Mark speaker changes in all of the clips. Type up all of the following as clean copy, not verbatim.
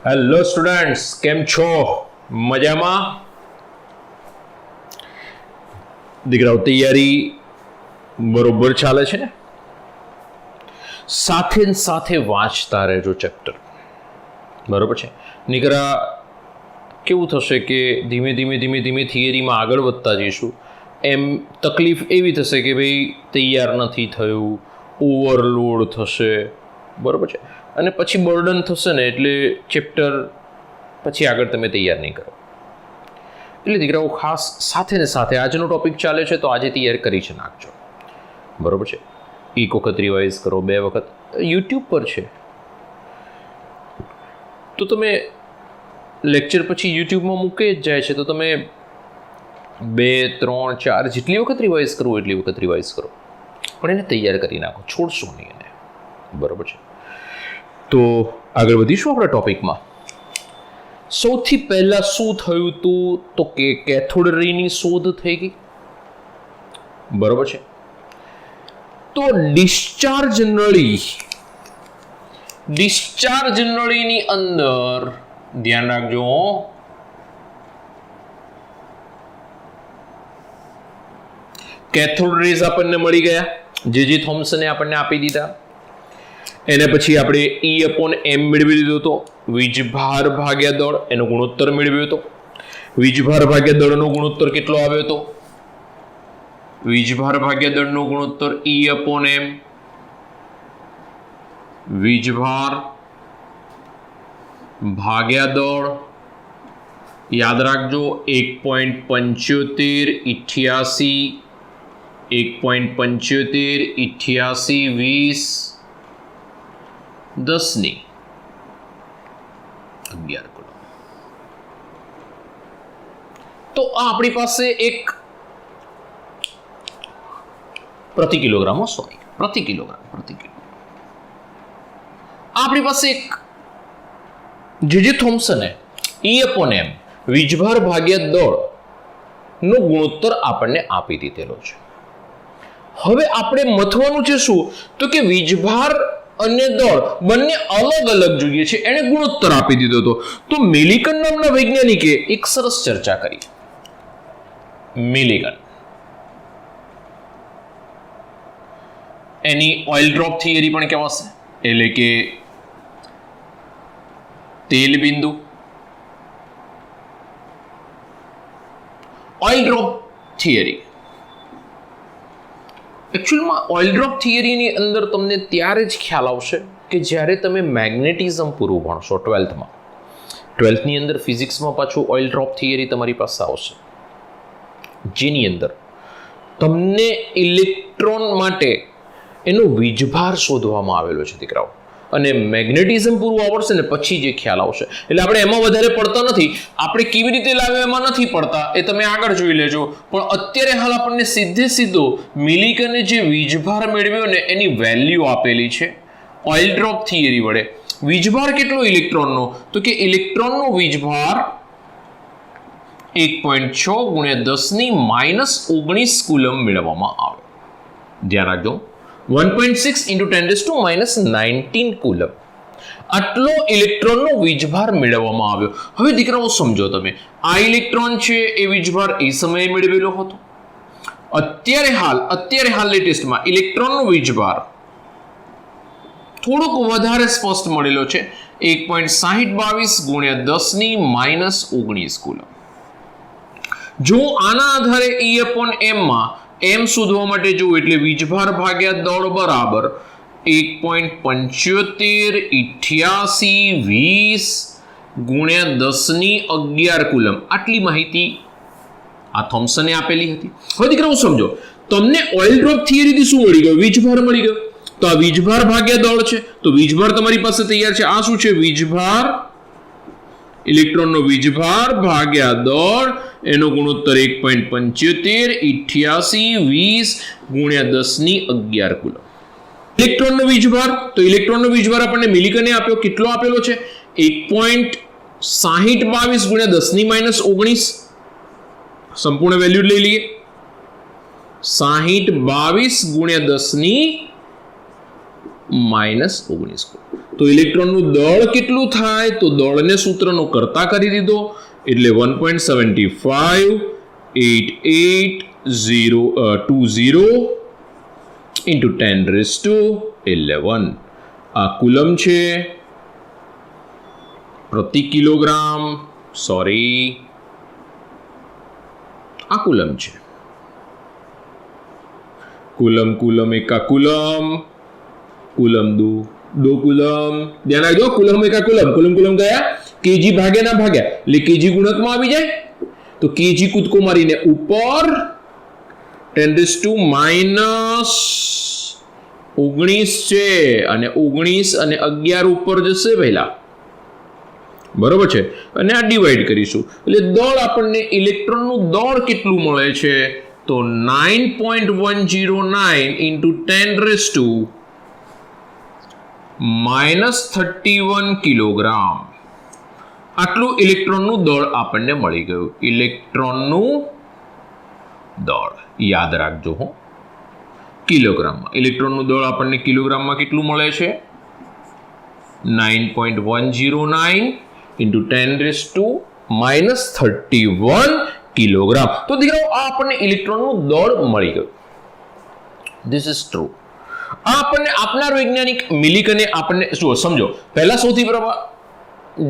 Speaker 1: Hello students, કેમ છો? મજામાં? દીકરાઓ તૈયારી બરોબર ચાલે છે ને? સાથે ને સાથે વાંચતા રહેજો ચેપ્ટર, બરોબર છે? નીકળા કેવું થશે કે ધીમે ધીમે થિયરીમાં આગળ વધતા જઈશું એમ તકલીફ એવી થશે કે ભાઈ તૈયાર નથી થયું, ઓવરલોડ થશે, બરોબર છે? અને પછી બર્ડન થશે ને એટલે ચેપ્ટર પછી આગળ તમે તૈયાર નહીં કરો. એટલે દીકરાઓ ખાસ સાથે ને સાથે આજનો ટોપિક ચાલે છે તો આજે તૈયાર કરી છે નાખજો, બરોબર છે? એક વખત રિવાઇઝ કરો, 2 વખત. યુટ્યુબ પર છે તો તમે લેક્ચર પછી યુટ્યુબમાં મૂકે જ જાય છે, તો તમે 2, 3, 4 જેટલી વખત રિવાઇઝ કરવું એટલી વખત રિવાઇઝ કરો, પણ એને તૈયાર કરી નાખો, છોડશો નહીં એને, બરોબર છે? તો આગળ વધીશું આપણા ટોપિકમાં. સૌથી પહેલા શું થયું હતું તો કે કેથોડ રેની શોધ થઈ ગઈ, બરોબર છે? તો ડિસ્ચાર્જ નળીની અંદર ધ્યાન રાખજો, કેથોડ રેઝ આપણને મળી ગયા, જે થોમ્સને આપણને આપી દીધા. એને પછી આપણે E/m મેળવી લીધો હતો, વીજભાર ભાગ્યા દળ એનો ગુણોત્તર મેળવ્યો હતો. વીજભાર ભાગ્યા દળનો ગુણોત્તર કેટલો આવ્યો હતો? વીજભાર ભાગ્યા દળનો ગુણોત્તર E/m. વીજભાર ભાગ્યા દળ યાદ રાખજો 1.7588 20 10 11 કુલમ. તો આ આપણી પાસે એક પ્રતિ કિલોગ્રામ આપણી પાસે એક જે થોમ્સને E/m વીજભાર ભાગ્યા દળ નો ગુણોત્તર આપણને આપી દીધેલો છે. હવે આપણે મથવાનું છે શું તો કે વીજભાર અને દળ બંને અલગ અલગ જોઈએ છે, એને ગુણોત્તર આપી દીધો હતો. તો મિલિકન નામના વૈજ્ઞાનિકે એક સરસ ચર્ચા કરી. મિલિકન એની ઓઇલ ડ્રોપ થિયરી પણ કહેવાશે, એટલે કે તેલ બિંદુ. ઓઇલ ડ્રોપ થિયરી એકચ્યુઅલમાં ઓઇલ ડ્રોપ થિયરીની અંદર તમને ત્યારે જ ખ્યાલ આવશે કે જ્યારે તમે મેગ્નેટિઝમ પૂરું ભણશો 12થમાં. 12થની અંદર ફિઝિક્સમાં પાછું ઓઇલ ડ્રોપ થિયરી તમારી પાસે આવશે, જેની અંદર તમને ઇલેક્ટ્રોન માટે એનો વીજભાર શોધવામાં આવેલો છે દીકરાઓ, અને મેગ્નેટિઝમ પૂરું આવડશે ને પછી જે ખ્યાલ આવશે. એટલે આપણે એમાં વધારે પડતા નથી, આપણે કેવી રીતે લાવ્યા એમાં નથી પડતા, એ તમે આગળ જોઈ લેજો. પણ અત્યારે હાલ આપણને સીધો મિલિકને જે વીજભાર મેળવ્યો ને એની વેલ્યુ આપેલી છે ઓઇલ ડ્રોપ થિયરી વડે. વીજભાર કેટલો ઇલેક્ટ્રોનનો તો કે ઇલેક્ટ્રોનનો વીજભાર 1.6 × 10⁻⁻19 કુલમ મેળવવામાં આવે. ધ્યાન રાખજો, 1.6 × 10⁻⁻19 કુલમ આટલો ઇલેક્ટ્રોનનો વીજભાર મેળવવામાં આવ્યો. હવે દીકરાઓ સમજો, તમે આ ઇલેક્ટ્રોન છે એ વીજભાર એ સમયે મેળવેલો હતો. અત્યારે હાલ લેટેસ્ટમાં ઇલેક્ટ્રોનનો વીજભાર થોડોક વધારે સ્પષ્ટ મળેલો છે, 1.6022 × 10⁻⁻19 કુલમ. જો આના આધારે E/m માં m શોધવા માટે જોવું એટલે વીજભાર ભાગ્યા દળ બરાબર 1.758820 × 10⁻11 કુલમ. આટલી માહિતી આ થોમ્સને આપેલી હતી. હવે દીકરાઓ સમજો, તમને ઓઇલ ડ્રોપ થિયરીથી શું મળી ગયું? વીજભાર મળી ગયો. તો આ વીજભાર ભાગ્યા દળ છે, તો વીજભાર તમારી પાસે તૈયાર છે. આ શું છે? વીજભાર, ઇલેક્ટ્રોનનો વીજભાર ભાગ્યા દળ એનો ગુણોત્તર 1.758820 × 10⁻11 કુલમ. ઇલેક્ટ્રોનનો વીજભાર, તો ઇલેક્ટ્રોનનો વીજભાર આપણને મિલિકને આપ્યો. કેટલો આપેલો છે? 1.6022 × 10⁻19. સંપૂર્ણ વેલ્યુ લઈ લઈએ, 6022 × 10⁻19 -19. તો ઇલેક્ટ્રોનનું દળ કેટલું થાય? તો દળને સૂત્રનો કરતા કરી દીધો એટલે 1.758820 into 10⁻11 આ કુલમ છે પ્રતિ કિલોગ્રામ. સોરી, આ કુલમ છે. કુલમ એકા કુલમ, કુલમ દો કુલમ. ધ્યાન રાખજો, કુલમ એકા કુલમ ગયા કેજી ભાગ્યા ના ભાગ્યા એટલે કેજી ગુણકમાં આવી જાય. તો કેજી કૂદકો મારીને ઉપર 10⁻19 છે અને 19 અને 11 ઉપર જશે પહેલા, બરોબર છે. અને આ ડિવાઈડ કરીશું એટલે દળ આપણને ઇલેક્ટ્રોનનું દળ કેટલું મળે છે? તો 9.109 into 10⁻31 કિલોગ્રામ આટલું ઇલેક્ટ્રોનનું દળ આપણને મળી ગયું. ઇલેક્ટ્રોનનું દળ યાદ રાખજો હો, કિલોગ્રામમાં. ઇલેક્ટ્રોનનું દળ આપણને કિલોગ્રામમાં કેટલું મળે છે? 9.109 into 10⁻31 કિલોગ્રામ. તો દીકરાઓ આ આપણને ઇલેક્ટ્રોનનું દળ મળી ગયું. This is true. આ આપણને આપનાર વૈજ્ઞાનિક મિલિકને આપણને શું સમજો, પહેલા સૌથી પ્રથમ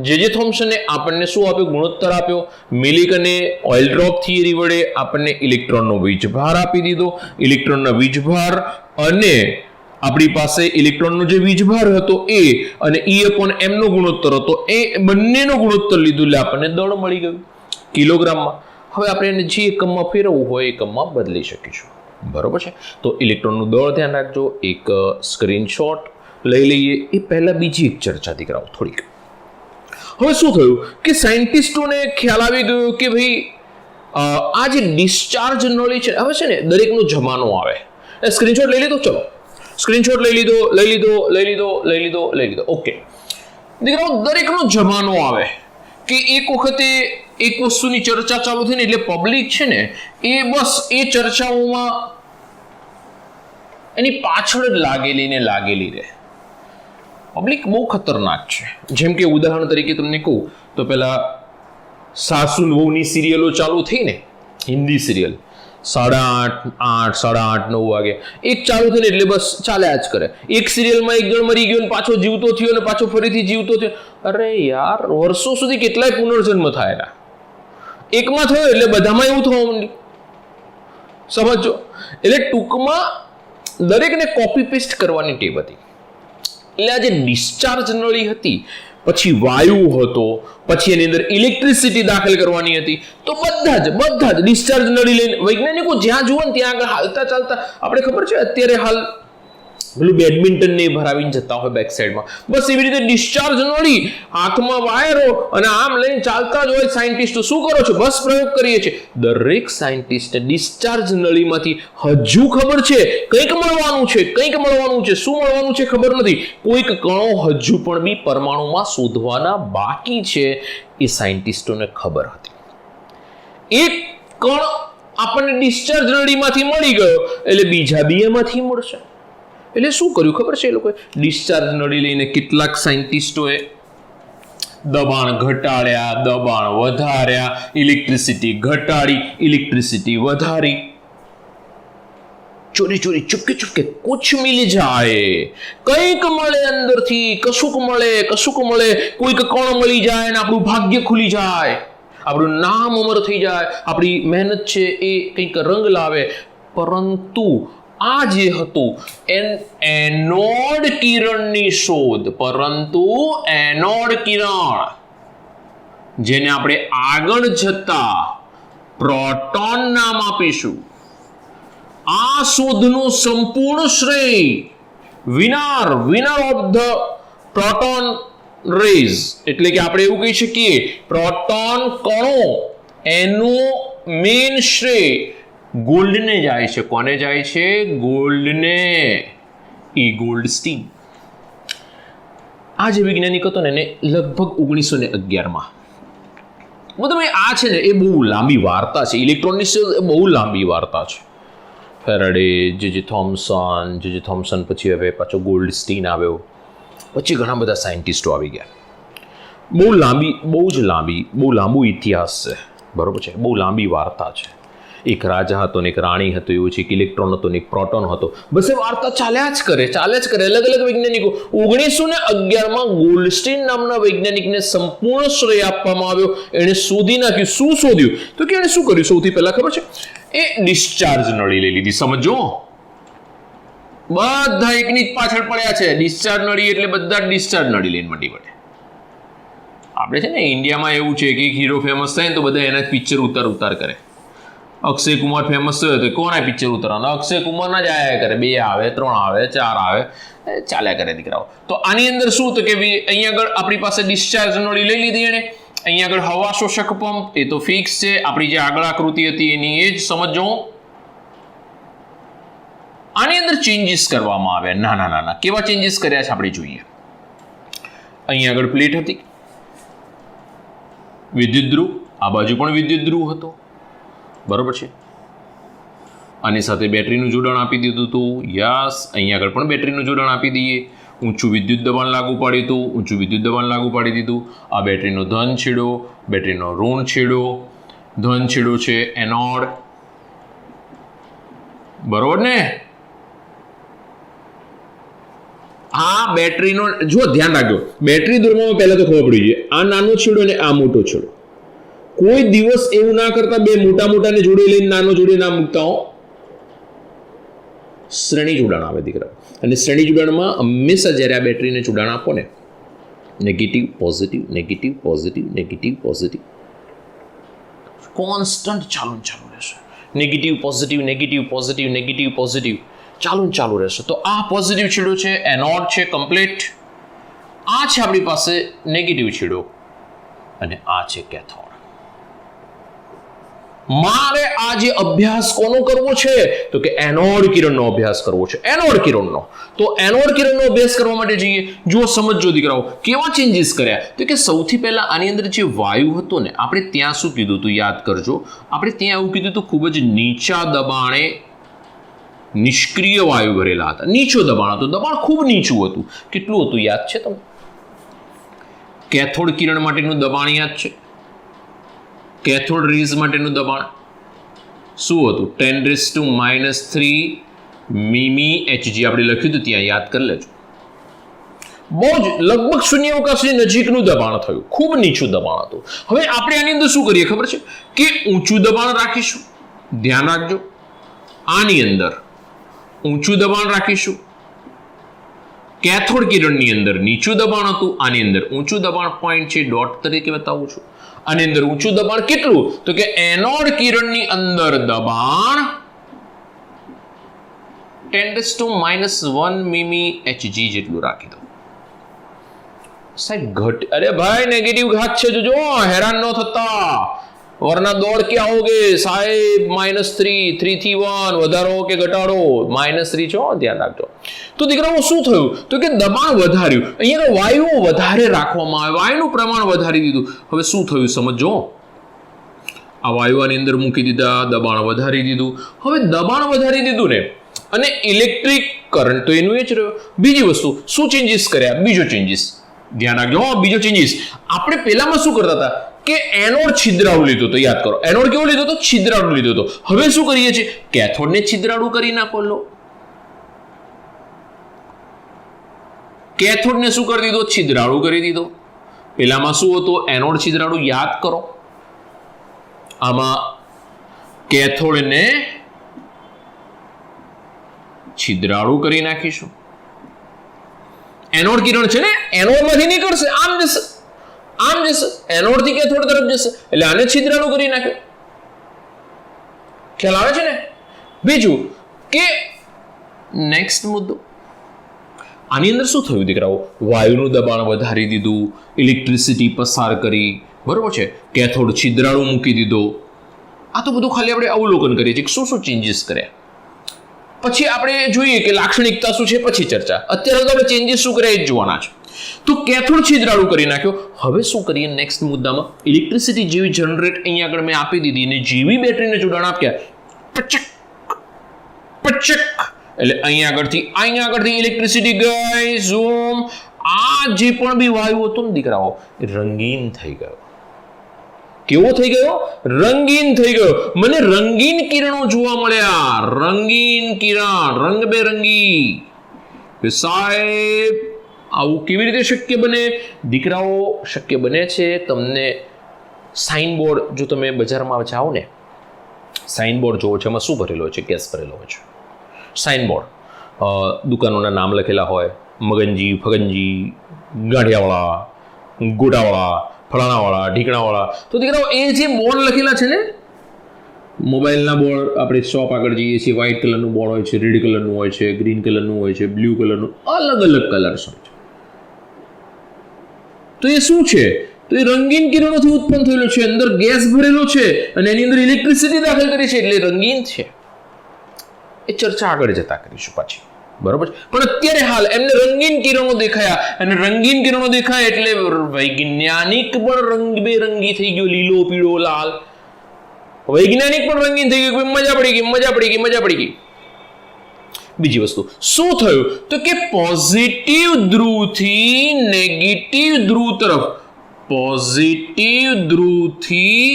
Speaker 1: જે થોમ્સને આપણને શું આપ્યો? ગુણોત્તર આપ્યો. મિલિકને ઓઇલ ડ્રોપ થિયરી વડે આપણને ઇલેક્ટ્રોનનો વીજભાર આપી દીધો. ઇલેક્ટ્રોનના વીજભાર અને આપણી પાસે ઇલેક્ટ્રોનનો જે વીજભાર હતો એ અને E/m નો ગુણોત્તર હતો, એ બંનેનો ગુણોત્તર લીધું એટલે આપણને દળ મળી ગયું કિલોગ્રામમાં. હવે આપણે એને જે એકમમાં ફેરવવું હોય એકમમાં બદલી શકીશું, બરોબર છે. તો ઇલેક્ટ્રોનનું દળ ધ્યાન રાખજો. એક સ્ક્રીનશોટ લઈ લઈએ. એ પહેલા બીજી એક ચર્ચા દીકરાઓ થોડીક. હવે શું થયું કે સાયન્ટિસ્ટોને ખ્યાલ આવી ગયો કે ભાઈ આ જે ડિસ્ચાર્જ નળી છે, હવે છે ને દરેકનો જમાનો આવે. સ્ક્રીનશોટ લઈ લીધો? ચલો સ્ક્રીનશોટ લઈ લીધો. ઓકે દીકરાઓ, દરેકનો જમાનો આવે કે એક વખતે એક વસ્તુની ચર્ચા ચાલુ થઈ ને એટલે પબ્લિક છે ને એ બસ એ ચર્ચાઓમાં એની પાછળ જ લાગેલી રહે. પબ્લિક બહુ ખતરનાક છે. જેમ કે ઉદાહરણ તરીકે તમને કહું તો પેલા સાસુ વહુની સિરિયલો ચાલુ થઈ ને, હિન્દી સિરિયલ 8:30, 9 વાગે એક ચાલુ થઈને એટલે બસ ચાલ્યા જ કરે. એક સિરિયલમાં એક જણ મરી ગયો ને પાછો જીવતો થયો ને પાછો ફરીથી જીવતો થયો. અરે યાર, વર્ષો સુધી કેટલાય પુનર્જન્મ થાય. એકમાં થયો એટલે બધામાં એવું થવા માંડ્યું. સમજો. એટલે ટૂંકમાં દરેકને કોપી પેસ્ટ કરવાની ટેવ હતી. એટલે આ જે ડિસ્ચાર્જ નળી હતી, પછી વાયુ હતો, પછી એની અંદર ઇલેક્ટ્રિસિટી દાખલ કરવાની હતી, તો બધા જ ડિસ્ચાર્જ નળી લઈને વૈજ્ઞાનિકો જ્યાં જુઓ ને ત્યાં આગળ હાલતા ચાલતા, આપણે ખબર છે અત્યારે હાલ પેલું બેડમિન્ટન ને ભરાવીને જતા હોય બેક સાઈડમાં, બસ એવી રીતે ડિસ્ચાર્જ નળી, હાથમાં વાયરો અને આમ લઈને ચાલતા જ હોય સાયન્ટિસ્ટો. શું કરો છો? બસ પ્રયોગ કરીએ છીએ. દરેક સાયન્ટિસ્ટને ડિસ્ચાર્જ નળીમાંથી હજુ ખબર છે કંઈક મળવાનું છે. શું મળવાનું છે ખબર નથી. કોઈક કણો હજુ પણ બી પરમાણુમાં શોધવાના બાકી છે, એ સાયન્ટિસ્ટોને ખબર હતી. એક કણ આપણને ડિસ્ચાર્જ નળીમાંથી મળી ગયો એટલે બીજા બી એમાંથી મળશે. એટલે શું કર્યું ખબર છે? એ લોકોએ ડિસ્ચાર્જ નળી લઈને કેટલાક સાયન્ટિસ્ટોએ દબાણ ઘટાડ્યા, દબાણ વધાર્યા, ઇલેક્ટ્રિસિટી ઘટાડી, ઇલેક્ટ્રિસિટી વધારી. ચોરી ચુપકે કુછ મિલ જાય, કંઈક મળે અંદરથી, કશુંક મળે, કોઈક કણ મળી જાય અને આપણું ભાગ્ય ખુલી જાય, આપણું નામ અમર થઈ જાય, આપણી મહેનત છે એ કંઈક રંગ લાવે. પરંતુ આ જે હતું એનોડ કિરણની શોધ, જેને આપણે આગળ જતા પ્રોટોન નામ આપીશું, આ શોધનો સંપૂર્ણ શ્રેય winner of the proton rays, એટલે કે આપણે એવું કહી શકીએ પ્રોટોન કણો, એનો મેઇન શ્રેય ગોલ્ડને જાય છે. કોને જાય છે? ગોલ્ડને. એ ગોલ્ડસ્ટીન. આ જે વૈજ્ઞાનિક હતો ને એને લગભગ 1911માં, મતલબ આ છે ને એ બહુ લાંબી વાર્તા છે. ઇલેક્ટ્રોનની બહુ લાંબી વાર્તા છે. ફેરાડે, જે થોમ્સન પછી હવે પાછો ગોલ્ડસ્ટીન આવ્યો. પછી ઘણા બધા સાયન્ટિસ્ટો આવી ગયા. બહુ લાંબુ ઇતિહાસ છે, બરોબર છે, બહુ લાંબી વાર્તા છે. એક રાજા હતો ને એક રાણી હતો, એવું છે, એક ઇલેક્ટ્રોન હતો ને એક પ્રોટોન હતો. બસ એ વાર્તા ચાલ્યા જ કરે. અલગ અલગ વૈજ્ઞાનિકો. 1911માં ગોલ્ડસ્ટીન નામના વૈજ્ઞાનિકને સંપૂર્ણ શ્રેય આપવામાં આવ્યો. એણે શોધી નાખ્યું. શું શોધ્યું? તો કે એણે શું કર્યું? સૌથી પહેલા ખબર છે, એ ડિસ્ચાર્જ નળી લઈ લીધી. સમજો, બધા એકની જ પાછળ પડ્યા છે. ડિસ્ચાર્જ નળી એટલે બધા ડિસ્ચાર્જ નળી લઈને મંડી પડે. આપણે છે ને ઇન્ડિયામાં એવું છે કે એક હીરો ફેમસ થાય ને તો બધા એના પિક્ચર ઉતાર કરે. અક્ષય કુમાર ફેમસ થયો તો કોના પિક્ચર ઉતારવાના? અક્ષય કુમારના જ આયા કરે. 2 આવે, 3 આવે, 4 આવે, ચાલ્યા કરે દીકરાઓ. તો આની અંદર શું તો કે અહીંયા આગળ આપણી પાસે ડિસ્ચાર્જ નળી લઈ લીધી એણે. અહીંયા આગળ હવા શોષક પંપ, એ તો ફિક્સ છે. આપણી જે આગળ આકૃતિ હતી એની એ જ સમજો. આની અંદર ચેન્જીસ કરવામાં આવ્યા, નાના. કેવા ચેન્જીસ કર્યા છે આપણે જોઈએ. અહીંયા આગળ પ્લેટ હતી, વિદ્યુત ધ્રુવ, આ બાજુ પણ વિદ્યુત ધ્રુવ હતો, બરોબર છે. આની સાથે બેટરીનું જોડાણ આપી દીધું હતું. યસ, અહીંયા આગળ પણ બેટરીનું જોડાણ આપી દઈએ. ઊંચું વિદ્યુત દબાણ લાગુ પાડી દીધું. આ બેટરીનો ધન છેડો, બેટરીનો ઋણ છેડો. ધન છેડો છે એનોડ, બરોબર ને. આ બેટરીનો જો ધ્યાન રાખજો, બેટરી દોરવામાં પહેલા તો ખબર પડી જોઈએ આ નાનો છેડો અને આ મોટો છેડો. કોઈ દિવસ એવું ના કરતા બે મોટાને જોડી લઈને નાનો જોડી ના મૂકતા હો. શ્રેણી જોડાણ આવે દીકરા. અને શ્રેણી જોડાણમાં હંમેશા જ્યારે આ બેટરીને જોડાણ આપો ને, નેગેટિવ પોઝિટિવ કોન્સ્ટન્ટ ચાલુ રહેશે. નેગેટિવ પોઝિટિવ ચાલુ રહેશે. તો આ પોઝિટિવ છેડો છે, એનોડ છે કમ્પ્લીટ. આ છે આપણી પાસે નેગેટિવ છેડો અને આ છે કેથોડ. મારે આ જે અભ્યાસ કોનો કરવો છે તો કે એનોડ કિરણનો અભ્યાસ કરવો છે. એનોડ કિરણનો અભ્યાસ કરવા માટે જઈએ. જો સમજો દીકરાઓ કેવા ચેન્જીસ કર્યા. તો કે સૌથી પહેલા આની અંદર જે વાયુ હતો ને, આપણે ત્યાં શું કીધું હતું યાદ કરજો. આપણે ત્યાં એવું કીધું હતું ખૂબ જ નીચા દબાણે નિષ્ક્રિય વાયુ ભરેલા હતા. નીચું દબાણ હતું, દબાણ ખૂબ નીચું હતું. કેટલું હતું યાદ છે તમને? કેથોડ કિરણ માટેનું દબાણ યાદ છે? કેથોડ રેઝ માટેનું દબાણ શું હતું? 10⁻³ મીમી એચજી આપણે લખ્યું હતું ત્યાં, યાદ કરી લેજો. બહુ જ લગભગ શૂન્યાવકાશની નજીકનું દબાણ થયું, ખૂબ નીચું દબાણ હતું. હવે આપણે આની અંદર શું કરીએ ખબર છે કે ઊંચું દબાણ રાખીશું. ધ્યાન રાખજો, આની અંદર ઊંચું દબાણ રાખીશું. કેથોડ કિરણની અંદર નીચું દબાણ હતું, આની અંદર ઊંચું દબાણ પોઈન્ટ છે, ડોટ તરીકે બતાવું છું. આની અંદર ઊંચું દબાણ કેટલું તો કે એનોડ કિરણની અંદર દબાણ 10⁻⁻1 મીમી એચજી જેટલું રાખી દો. સાહેબ અરે ભાઈ નેગેટિવ ઘાત છે, જોજો, હેરાન ન થતા. वरना दौड़ के आओगे साहेब -3 થી 1 વધારો કે ઘટાડો -3 છો, ધ્યાન રાખજો. તો દીકરાઓ શું થયું તો કે દબાણ વધાર્યું. અહીંયા વાયુ વધારે રાખવામાં આવે, વાયુનું પ્રમાણ વધારી દીધું. હવે શું થયું સમજો. આ વાયુ આની અંદર મૂકી દીધા, દબાણ વધારી દીધું. હવે દબાણ વધારી દીધું ને, અને ઇલેક્ટ્રિક કરંટ તો એનું એ જ રહ્યો. બીજી વસ્તુ શું ચેન્જીસ કર્યા? બીજો ચેન્જીસ ધ્યાન રાખજો. બીજો ચેન્જીસ આપણે પહેલામાં શું કરતા હતા કે એનોડ છિદ્રાળુ લીધો તો, યાદ કરો. એનોડ કેવો લીધો તો? છિદ્રાળુ લીધો તો. હવે શું કરીએ છીએ? કેથોડને છિદ્રાળુ કરી નાખો. લો, કેથોડને શું કરી દીધો? છિદ્રાળુ કરી દીધો. પેલામાં શું હતો? એનોડ છિદ્રાળુ. યાદ કરો, આમાં કેથોડને છિદ્રાળુ કરી નાખીશું. એનોડ કિરણ છે ને, એનોડમાંથી નીકળશે, આમ જશે, એનોડ થી કેથોડ તરફ જશે, એટલે આને છિદ્રાળુ કરી નાખ્યો. ખ્યાલ આવે છે ને? બીજું કે નેક્સ્ટ મુદ્દો, આની અંદર શું થયું દીકરાઓ? વાયુનું દબાણ વધારી દીધું, ઇલેક્ટ્રિસિટી પસાર કરી, બરોબર છે, કેથોડ છિદ્રાળુ મૂકી દીધો. આ તો બધું ખાલી આપણે અવલોકન કરીએ છીએ શું શું ચેન્જીસ કર્યા. પછી આપણે જોઈએ કે લાક્ષણિકતા શું છે, પછી ચર્ચા. અત્યારે તો આપણે ચેન્જીસ શું કર્યા એ જ જોવાના છે. તો કેથોડ છિદ્રાળુ કરી નાખ્યો. હવે શું કરીએ નેક્સ્ટ મુદ્દામાં? ઇલેક્ટ્રિસિટી જેવી જનરેટ અહીંયા આગળ મેં આપી દીધી અને જેવી બેટરીને જોડાણ આપ્યા, પચક એટલે અહીંયા આગળથી ઇલેક્ટ્રિસિટી ગઈ. ઝૂમ, જે પણ બી વાયુ હતો ને દીકરાઓ એ રંગીન થઈ ગયો. કેવો થઈ ગયો? રંગીન થઈ ગયો. મને રંગીન કિરણો જોવા મળ્યા. રંગીન કિરણ, રંગબેરંગી. સાહેબ આવું કેવી રીતે શક્ય બને? દીકરાઓ શક્ય બને છે તમને સાઇન બોર્ડ, જો તમે બજારમાં જાઓ ને, સાઇન બોર્ડ જોવો છો, એમાં શું ભરેલો હોય છે? ગેસ ભરેલો હોય છે. સાઇન બોર્ડ, દુકાનોના નામ લખેલા હોય, મગનજી, ફગનજી, ગાંઠિયાવાળા, ગોટાવાળા, ફલાણાવાળા, ઢીકણાવાળા. તો દીકરાઓ એ જે બોર્ડ લખેલા છે ને, મોબાઈલના બોર્ડ, આપણે શોપ આગળ જઈએ છીએ, વ્હાઇટ કલરનું બોર્ડ હોય છે, રેડ કલરનું હોય છે, ગ્રીન કલરનું હોય છે, બ્લુ કલરનું, અલગ અલગ કલર્સ હોય છે. તો એ શું છે? તો એ રંગીન કિરણોથી ઉત્પન્ન થયેલો છે. અંદર ગેસ ભરેલો છે અને એની અંદર ઇલેક્ટ્રિસિટી દાખલ કરી છે, એટલે રંગીન છે. એ ચર્ચા આગળ જતા કરીશું પાછી, બરોબર? પણ અત્યારે હાલ એમને રંગીન કિરણો દેખાયા, અને રંગીન કિરણો દેખાય એટલે વૈજ્ઞાનિક પણ રંગબેરંગી થઈ ગયો, લીલો, પીળો, લાલ. વૈજ્ઞાનિક પણ રંગીન થઈ ગયું. મજા પડી ગઈ, મજા પડી ગઈ, મજા પડી ગઈ. બીજી વસ્તુ શું થયું? તો કે પોઝિટિવ ધ્રુવથી નેગેટિવ ધ્રુવ તરફ, પોઝિટિવ ધ્રુવથી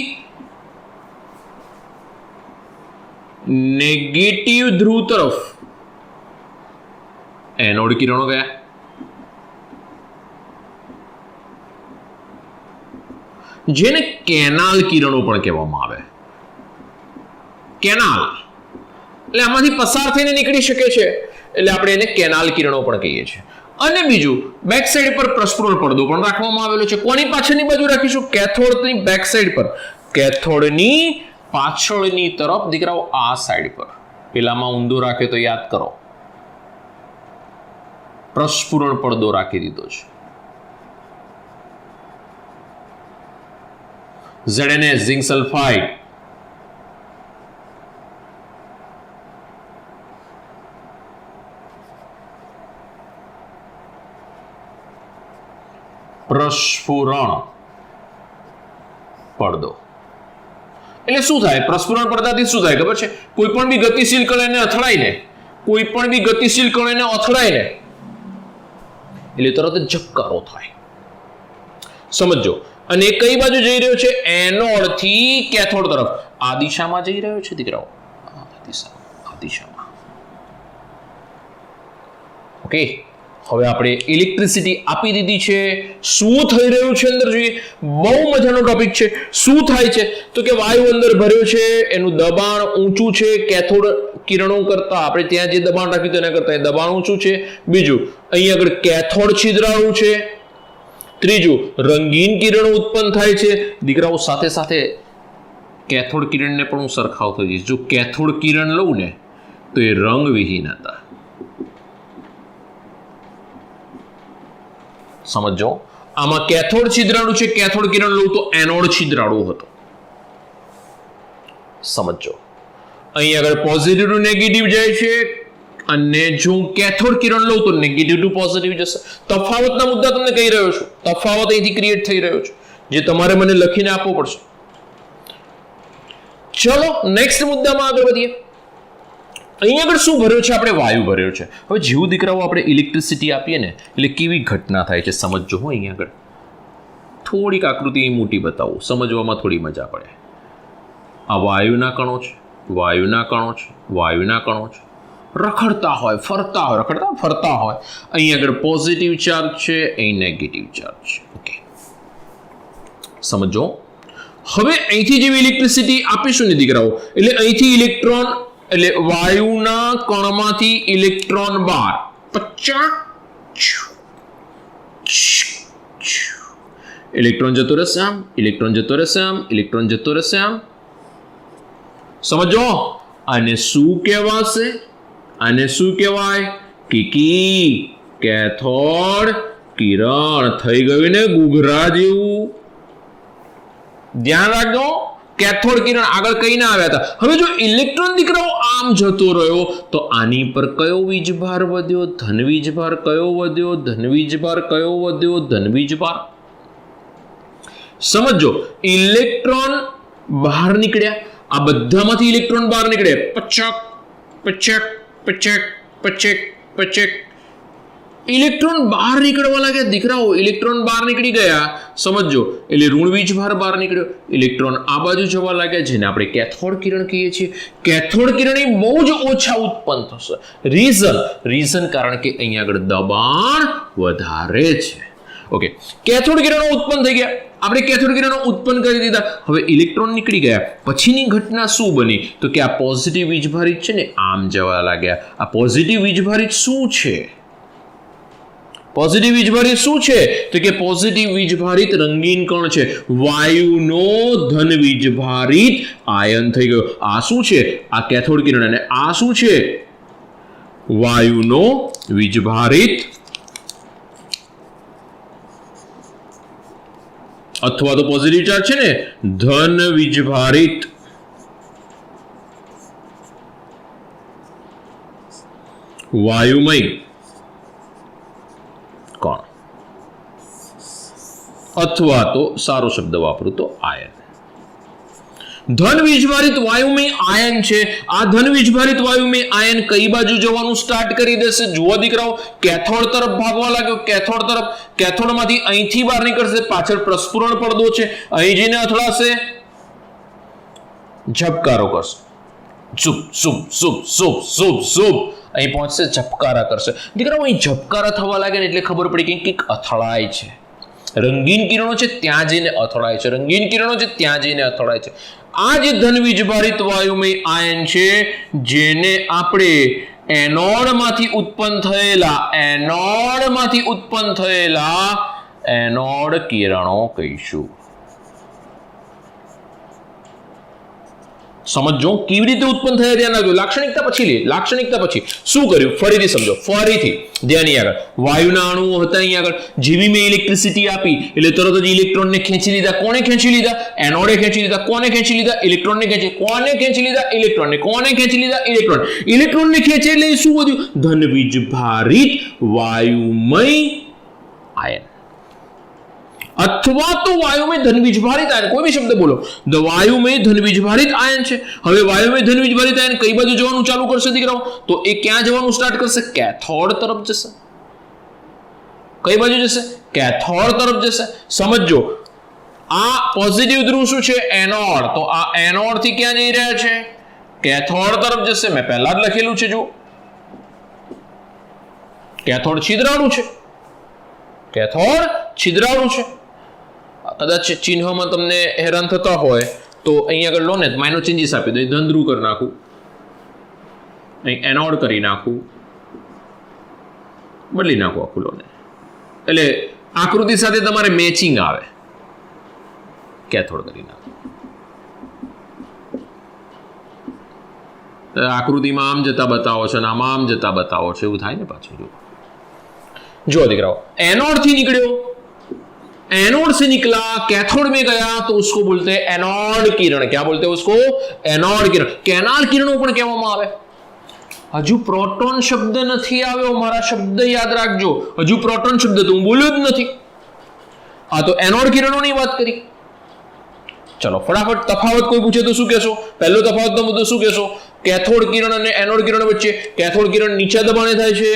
Speaker 1: નેગેટિવ ધ્રુવ તરફ એનોડ કિરણો ગયા. જેને કેનાલ કિરણો પણ કહેવામાં આવે. કેનાલ એટલે આમાંથી પસાર થઈને નીકળી શકે છે, એટલે આપણે એને કેનાલ કિરણો પણ કહીએ છીએ. અને બીજું, બેક સાઈડ પર પ્રસ્ફુરણ પડદો પણ રાખવામાં આવેલો છે. કોની પાછળની બાજુ રાખીશું? કેથોડની બેક સાઈડ પર. કેથોડની પાછળની તરફ દીકરાઓ, આ સાઈડ પર. પેલામાં ઊંધો રાખે તો યાદ કરો, પ્રસ્ફુરણ પડદો રાખી દીધો છે. ZnS, zinc sulphide. પ્રસ્ફુરણ પડદો એટલે શું થાય? પ્રસ્ફુરણ પડદાથી શું થાય ખબર છે? કોઈ પણ બી ગતિશીલ કણને અથડાઈને, કોઈ પણ બી ગતિશીલ કણને અથડાઈને એટલે તરત જ ઝબકારો થાય. સમજો. અને કઈ બાજુ જઈ રહ્યો છે? એનોડ થી કેથોડ તરફ. આ દિશામાં જઈ રહ્યો છે દીકરાઓ, આ દિશામાં. ઓકે, હવે આપણે ઇલેક્ટ્રિસિટી આપી દીધી છે. શું થઈ રહ્યું છે અંદર જોઈએ. બહુ મજાનો ટોપિક છે. શું થાય છે? તો કે વાયુ અંદર ભર્યો છે, એનું દબાણ ઊંચું છે કેથોડ કિરણો કરતા. આપણે ત્યાં જે દબાણ રાખ્યું તેના કરતા એ દબાણ ઊંચું છે. બીજું, અહીં આગળ કેથોડ છિદ્રાળુ છે. ત્રીજું, રંગીન કિરણો ઉત્પન્ન થાય છે. દીકરાઓ સાથે સાથે કેથોડ કિરણને પણ હું સરખાવતો જઈશ. જો કેથોડ કિરણ લઉં ને તો એ રંગવિહીન હતા. સમજો. આમાં કેથોડ છિદ્રાળુ છે, કેથોડ કિરણ લઉં તો એનોડ છિદ્રાળુ હતો. સમજો. અહીં આગળ પોઝિટિવ ટુ નેગેટિવ જાય છે, અને જો હું કેથોડ કિરણ લઉં તો નેગેટિવ ટુ પોઝિટિવ જશે. તફાવતના મુદ્દા તમને કહી રહ્યો છું. તફાવત અહીંથી ક્રિએટ થઈ રહ્યો છે, જે તમારે મને લખીને આપવો પડશે. ચલો નેક્સ્ટ મુદ્દામાં આગળ વધીએ. અહીં આગળ શું ભર્યો છે? આપણે વાયુ ભર્યો છે. હવે જેવું દીકરાઓ આપણે ઇલેક્ટ્રિસિટી આપીએ ને એટલે કેવી ઘટના થાય છે સમજો. હું અહીં આગળ થોડીક આકૃતિ મોટી બતાવું, સમજવામાં થોડી મજા પડે. આ વાયુના કણો છે, વાયુના કણો છે, વાયુના કણો છે. રખડતા હોય, ફરતા હોય, રખડતા ફરતા હોય. અહીં આગળ પોઝિટિવ ચાર્જ છે, અહીં નેગેટિવ ચાર્જ છે. ઓકે, સમજો. હવે અહીંથી જેવી ઇલેક્ટ્રિસિટી આપીશું ને દીકરાઓ, એટલે અહીંથી ઇલેક્ટ્રોન, એટલે વાયુના કણમાંથી ઇલેક્ટ્રોન બહાર. ઇલેક્ટ્રોન જતો રહેશે આમ, ઇલેક્ટ્રોન જતો રહેશે આમ, ઇલેક્ટ્રોન જતો રહેશે આમ. સમજો. આને શું કહેવાશે? આને શું કહેવાય? કીકી કેથોડ કિરણ. થઈ ગયું ને ઘૂઘરા જેવું. ધ્યાન રાખજો, કેથોડ કિરણ આગળ કઈ ના આવ્યા હતા. હવે જો ઇલેક્ટ્રોન દીકરાઓ આમ જતો રહ્યો તો આની પર કયો વીજભાર વધ્યો? ધન વીજભાર. કયો વધ્યો? ધન વીજભાર. કયો વધ્યો? ધન વીજભાર. સમજો. ઇલેક્ટ્રોન બહાર નીકળ્યા, આ બધામાંથી ઇલેક્ટ્રોન બહાર નીકળે. પચક પચક પચક પચક પચક. ઇલેક્ટ્રોન બહાર નીકળવા લાગ્યા દીકરાઓ, ઇલેક્ટ્રોન બહાર નીકળી ગયા, સમજો, એટલે ઋણ વીજભાર બહાર નીકળ્યો, ઇલેક્ટ્રોન આ બાજુ જવા લાગ્યા, જેને આપણે કેથોડ કિરણ કહીએ છીએ. કેથોડ કિરણ એ બહુ જ ઓછા ઉત્પન્ન થશે. રીઝન કારણ કે અહીંયા આગળ દબાણ વધારે છે. ઓકે, કેથોડ કિરણો ઉત્પન્ન થઈ ગયા, આપણે કેથોડ કિરણો ઉત્પન્ન કરી દીધા. હવે ઇલેક્ટ્રોન નીકળી ગયા, પછીની ઘટના શું બની? તો કે આ પોઝિટિવ વીજભારિત છે ને આમ જવા લાગ્યા. આ પોઝિટિવ વીજભારિત શું છે? પોઝિટિવ વીજભારિત શું છે? તો કે પોઝિટિવ વીજભારિત રંગીન કણ છે. વાયુનો ધન વીજભારિત આયન થઈ ગયો. આ શું છે? આ કેથોડ કિરણ. અને આ શું છે? વાયુનો વીજભારિત અથવા તો પોઝિટિવ ચાર્જ છે ને ધન વીજભારિત વાયુમય કણ, અથવા તો સારો શબ્દ વાપરું તો આયન. ધન વીજભારિત વાયુમય આયન છે. આ ધન વીજભારિત વાયુમય આયન કઈ બાજુ જવાનું સ્ટાર્ટ કરી દેશે? જુઓ દીકરાઓ, કેથોડ તરફ ભાગવા લાગ્યો. કેથોડ તરફ, કેથોડમાંથી અહીંથી બહાર નીકળશે. પાછળ પ્રસ્ફુરણ પડદો છે, અહીં જઈને અથડાશે, ઝબકારો કરશે, soup soup soup soup soup soup, અહીં પહોંચશે, ઝબકારા કરશે. દીકરાઓ, અહીં ઝબકારા થવા લાગે ને એટલે ખબર પડી કે કંઈક અથડાય છે. રંગીન કિરણો છે ત્યાં જઈને અથડાય છે. રંગીન કિરણો છે ત્યાં જઈને અથડાય છે. આ જે ધન વીજભારિત વાયુમય આયન છે, જેને આપણે એનોડમાંથી ઉત્પન્ન થયેલા એનોડ કિરણો કહીશું. સમજો કેવી રીતે ઉત્પન્ન થયા ધ્યાન રાખજો. લાક્ષણિકતા પછી લે, લાક્ષણિકતા પછી શું કર્યું ફરીથી સમજો, ફરીથી ધ્યાન આગળ. વાયુના અણુઓ હતા અહીં આગળ, જેવી મેં ઇલેક્ટ્રિસિટી આપી એટલે તરત જ ઇલેક્ટ્રોનને ખેંચી લીધા. કોને ખેંચી લીધા? એનોડે ખેંચી લીધા. કોને ખેંચી લીધા? ઇલેક્ટ્રોનને ખેંચી. કોને ખેંચી લીધા? ઇલેક્ટ્રોનને. કોને ખેંચી લીધા? ઇલેક્ટ્રોન. ઇલેક્ટ્રોનને ખેંચે એટલે શું વધ્યું? ધન વીજભારિત વાયુમય આયન અથવા તો વાયુમય ધન વીજભારિત આયન. કોઈ બી શબ્દ બોલો. વાયુમય ધન વીજભારિત આયન છે. હવે વાયુમય ધન વીજભારિત આયન કઈ બાજુ જવાનું ચાલુ કરશે દીકરાઓ? તો એ ક્યાં જવાનું સ્ટાર્ટ કરશે? કેથોડ તરફ જશે. કઈ બાજુ જશે? કેથોડ તરફ જશે. સમજો, આ પોઝિટિવ ધ્રુવ શું છે? એનોડ. તો આ એનોડ થી ક્યાં જઈ રહ્યા છે? કેથોડ તરફ જશે. મેં પહેલા જ લખેલું છે, જો કેથોડ છિદ્રાળુ છે. કેથોડ છિદ્રાળુ છે. કદાચ ચિહ્નમાં તમને હેરાન થતા હોય તો અહીં આગળ લો ને માઇનર ચેન્જીસ આપી દો. ધન ધ્રુવ કરી નાખું, અહીં એનોડ કરી નાખું, બદલી નાખું આખું લો ને, એટલે આકૃતિ સાથે તમારે મેચિંગ આવે. કેથોડ કરી નાખું. આકૃતિમાં આમ જતા બતાવો છો અને આમાં આમ જતા બતાવો છો, એવું થાય ને પાછું. जो दिखराओ, एनोड थी निकलियो, एनोड से निकला, कैथोड में गया तो उसको बोलते हैं एनोड किरण. क्या बोलते हैं उसको? एनोड किरण. केनाल किरणों पण कहेवामां आवे. हजू प्रोटॉन शब्द नहीं आव्यो, मारा शब्द याद राखजो. हजू प्रोटॉन शब्द तो हूँ बोल्यो ज नथी. आ तो एनोड किरणोनी वात करी. चलो फटाफट तफावत कोई पूछे तो शू कहेशो? पहलो तफावतनो मुद्दो शू कहेशो? कैथोड किरण अने एनोड किरण वच्चे कैथोड किरण नीचा दबाणे थाय छे,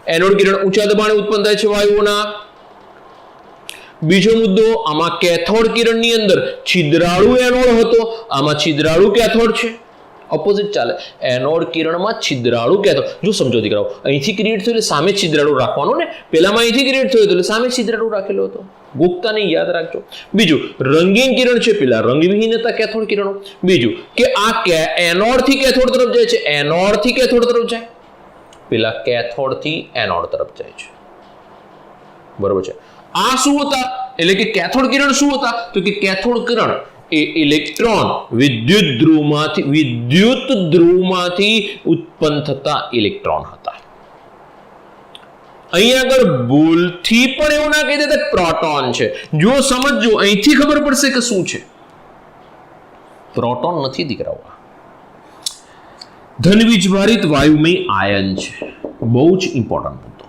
Speaker 1: एनोड किरण ऊंचा दबाणे उत्पन्न थाय छे वायुओना. बीजो मुद्दो, आमां कैथोड किरणनी अंदर छिद्राळु एनोड हतो, आमां छिद्राळु कैथोड छे. ऑपोजिट चाले. एनोड किरणमां छिद्राळु कैथोड. जो समझो दीकराओ, અહીંથી ક્રિએટ થયો એટલે સામે છિદ્રાળુ રાખવાનો ને. પહેલામાં અહીંથી ક્રિએટ થયો એટલે સામે છિદ્રાળુ રાખેલો હતો. ગુપ્તા નહીં, યાદ રાખજો. બીજું રંગીન કિરણ છે, પેલા રંગવિહીન હતા કેથોડ કિરણો. બીજું કે આ એનોડ થી કેથોડ તરફ જાય છે, એનોડ થી કેથોડ તરફ જાય, પેલા કેથોડ થી એનોડ તરફ જાય છે. બરોબર છે. આ શું હતા? એટલે કે કેથોડ કિરણ શું હતા? તો કે કેથોડ કિરણ એ ઇલેક્ટ્રોન વિદ્યુત ધ્રુવમાંથી ઉત્પન્ન થતા ઇલેક્ટ્રોન હતા. અહીં આગળ ભૂલથી પણ એવું ના કહી દેતા પ્રોટોન છે. જો સમજજો, અહીંથી ખબર પડશે કે શું છે. પ્રોટોન નથી દીકરાઓ, ધનવીજભારિત વાયુમય આયન છે. બહુ જ ઇમ્પોર્ટન્ટ મુદ્દો.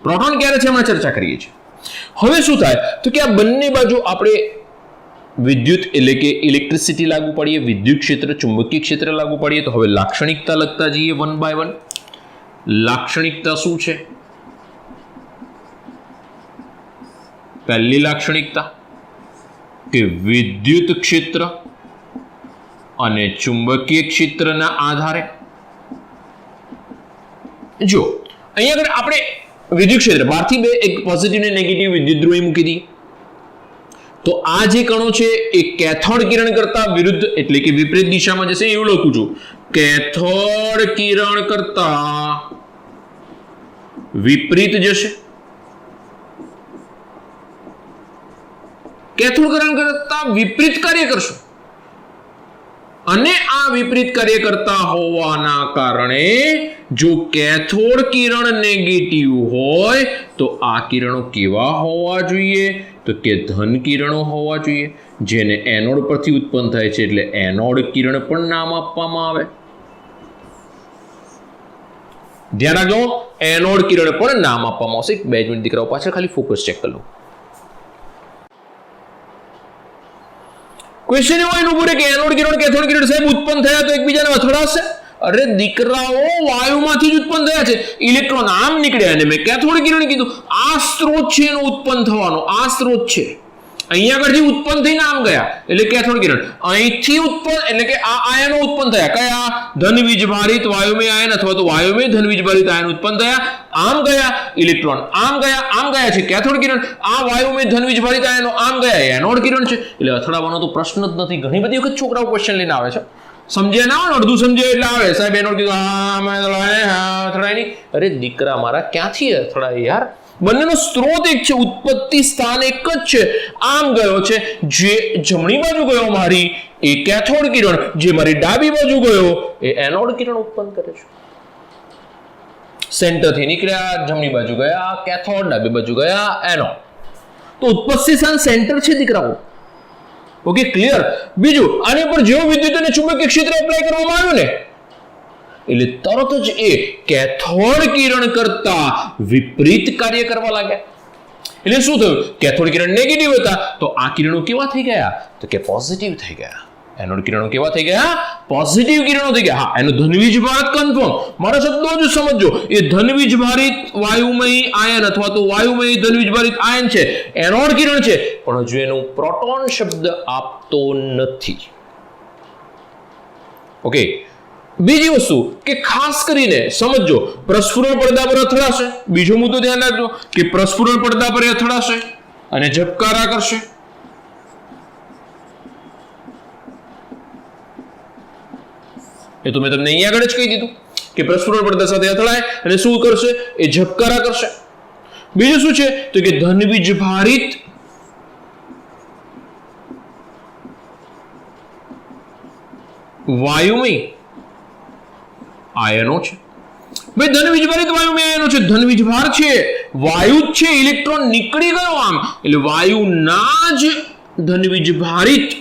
Speaker 1: પ્રોટોન ક્યારે છે એમાં ચર્ચા કરીએ છીએ. હવે શું થાય તો કે આ બંને બાજુ આપણે વિદ્યુત એટલે કે ઇલેક્ટ્રિસિટી લાગુ પાડીએ, વિદ્યુત ક્ષેત્ર, ચુંબકીય ક્ષેત્ર લાગુ પાડીએ. તો હવે લાક્ષણિકતા લખતા જઈએ વન બાય વન. લાક્ષણિકતા શું છે? પહેલી લાક્ષણિકતા કે વિદ્યુત ક્ષેત્ર અને ચુંબકીય ક્ષેત્રના આધારે જો અહીંયા આગળ આપણે વિદ્યુત ક્ષેત્ર 12 થી 2 એક પોઝિટિવ ને નેગેટિવ વિદ્યુત ધ્રુવી મૂકી દઈએ તો આ જે કણો છે એ કેથોડ કિરણ કરતા વિરુદ્ધ એટલે કે વિપરીત દિશામાં જશે એવું લખું છું કેથોડ કિરણ કરતા વિપરીત જશે કેથોડ કિરણ કરતા વિપરીત કાર્ય કરશે અને આ વિપરીત કાર્ય કરતા હોવાના કારણે જો કેથોડ કિરણ નેગેટિવ હોય તો આ કિરણો કેવા હોવા જોઈએ તો કે ધન કિરણો હોવા જોઈએ જેને એનોડ પરથી ઉત્પન્ન થાય છે એટલે એનોડ કિરણ પણ નામ આપવામાં આવે ધ્યાન રાખજો એનોડ કિરણ પણ નામ આપવામાં આવશે 2 મિનિટ દીકરાઓ પાછળ ખાલી ફોકસ ચેક કરી લો ક્વેશ્ચન એવો એનું પૂરે કે એનોડ કિરણ કેથોડ કિરણ સાહેબ ઉત્પન્ન થયા તો એકબીજાને અથડાશે અરે દીકરાઓ વાયુમાંથી જ ઉત્પન્ન થયા છે ઇલેક્ટ્રોન આમ નીકળ્યા અને મેં કેથોડ કિરણ કીધું આ સ્ત્રોત છે એનો ઉત્પન્ન થવાનો આ સ્ત્રોત છે અહીંયા આગળથી ઉત્પન્ન થઈને આમ ગયા એટલે કેથોડ કિરણ અહીંથી ઉત્પન્ન એટલે કે આ આયનો ઉત્પન્ન થયા કયા ધન વીજભારિત વાયુમય આયન અથવા તો વાયુમય ધન વીજભારિત આયન ઉત્પન્ન થયા આમ ગયા ઇલેક્ટ્રોન આમ ગયા છે કેથોડ કિરણ આ વાયુમય ધન વીજભારિત આયનો આમ ગયા એનોડ કિરણ છે એટલે અથડાવાનો તો પ્રશ્ન જ નથી ઘણી બધી વખત છોકરાઓ ક્વેશ્ચન લઈને આવે છે સમજ્યા ના હોય અડધું સમજ્યા એટલે આવે સાહેબ એનોડ કીધું અથડાય નહીં અરે દીકરા મારા ક્યાંથી અથડાય યાર બંનેનો સ્ત્રોત એક છે ઉત્પત્તિ સ્થાન એક જ છે આમ ગયો છે જે જમણી બાજુ ગયો મારી એ કેથોડ કિરણ જે મારી ડાબી બાજુ ગયો એ એનોડ કિરણ ઉત્પન્ન કરે છે સેન્ટર થી નીકળ્યા જમણી બાજુ ગયા કેથોડ ડાબી બાજુ ગયા એનોડ તો ઉત્પત્તિ સ્થાન સેન્ટર છે દીકરાઓ ઓકે ક્લિયર બીજું આની પર જેવો વિદ્યુત અને ચુંબકીય ક્ષેત્ર એપ્લાય કરવામાં આવ્યું ને એટલે તરત જ એ કેથોડ કિરણ કરતા વિપરીત કાર્ય કરવા લાગ્યા એટલે શું થયું કેથોડ કિરણ નેગેટિવ હતા તો આ કિરણો કેવા થઈ ગયા તો કે પોઝિટિવ થઈ ગયા એનોડ કિરણો કેવા થઈ ગયા પોઝિટિવ કિરણો થઈ ગયા હા એનો ધનવીજ ભારિત કન્ફર્મ મારા શબ્દો જ સમજો એ ધનવીજ ભારિત વાયુમય આયન અથવા તો વાયુમય ધનવીજ ભારિત આયન છે એનોડ કિરણ છે પણ હજુ એનો પ્રોટોન શબ્દ આપતો નથી ઓકે બીજી વસ્તુ કે ખાસ કરીને સમજો પ્રસ્ફુરણ પડદા પર અથડાશે બીજો મુદ્દો ધ્યાન રાખજો કે પ્રસ્ફુરણ પડદા પર અથડાશે અને ઝબકારા કરશે એ તો મેં તમને અહીંયા આગળ જ કહી દીધું કે પ્રસ્ફુરણ પડદા સાથે અથડાય અને શું કરશે એ ઝબકારા કરશે બીજું શું છે તો કે ધનવીજ ભારિત વાયુમય આયનો છે ભાઈ ધનવીજ ભારિત વાયુમય આયનો છે ધનવીજ ભાર છે વાયુ જ છે ઇલેક્ટ્રોન નીકળી ગયો આમ એટલે વાયુના જ ધનવીજ ભારિત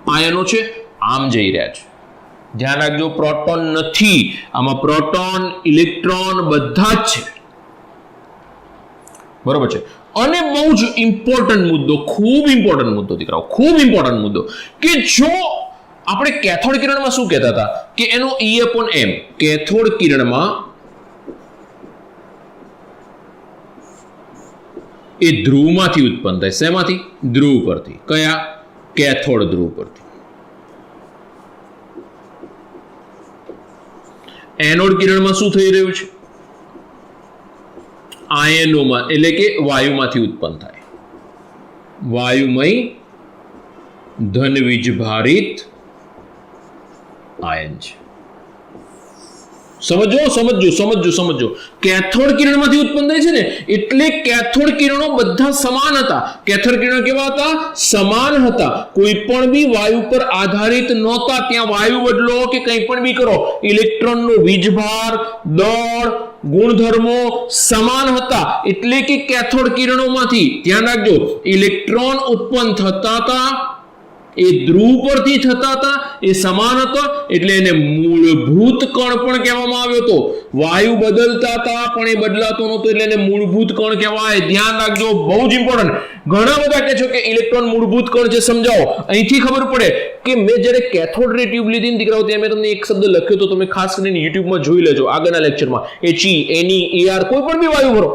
Speaker 1: આયનો છે આમ જઈ રહ્યા છે ધ્યાન રાખજો પ્રોટોન નથી આમાં પ્રોટોન ઇલેક્ટ્રોન બધા જ છે બરોબર છે અને બહુ જ ઇમ્પોર્ટન્ટ મુદ્દો ખૂબ ઇમ્પોર્ટન્ટ મુદ્દો દીકરાઓ ખૂબ ઇમ્પોર્ટન્ટ મુદ્દો કે જો આપણે કેથોડ કિરણમાં શું કહેતા હતા કે એનો E/m કેથોડ કિરણમાં એ ધ્રુવમાંથી ઉત્પન્ન થાય શેમાંથી ધ્રુવ પરથી કયા કેથોડ ધ્રુવ પરથી એનોડ કિરણમાં શું થઈ રહ્યું છે આયનોમાં એટલે કે વાયુમાંથી ઉત્પન્ન થાય વાયુમય ધનવીજ ભારિત આયન છે સમજો કેથોડ કિરણમાંથી ઉત્પન્ન થાય છે ને એટલે કેથોડ કિરણો બધા સમાન હતા કેથોડ કિરણો કેવા હતા સમાન હતા કોઈ પણ બી વાયુ પર આધારિત નહોતા ત્યાં વાયુ બદલો કે કંઈ પણ બી કરો ઇલેક્ટ્રોનનો વીજભાર દળ ગુણધર્મો સમાન હતા એટલે કે કેથોડ કિરણોમાંથી ધ્યાન રાખજો ઇલેક્ટ્રોન ઉત્પન્ન થતા હતા એ ધ્રુવ પરથી થતા હતા એ સમાન હતો એટલે એને મૂળભૂત કણ પણ કહેવામાં આવ્યો હતો વાયુ બદલતા હતા પણ એ બદલાતો નહોતો એટલે એને મૂળભૂત કણ કહેવાય ધ્યાન રાખજો બહુ જ ઇમ્પોર્ટન્ટ ઘણા બધા કહે છે કે ઇલેક્ટ્રોન મૂળભૂત કણ છે સમજાવો અહીંથી ખબર પડે કે મેં જ્યારે કેથોડ રે ટ્યુબ લીધી ને દીકરાઓ ત્યાં મેં તમને એક શબ્દ લખ્યો તો તમે ખાસ કરીને યુટ્યુબમાં જોઈ લેજો આગળના લેક્ચરમાં He Ne Ar કોઈ પણ બી વાયુ ભરો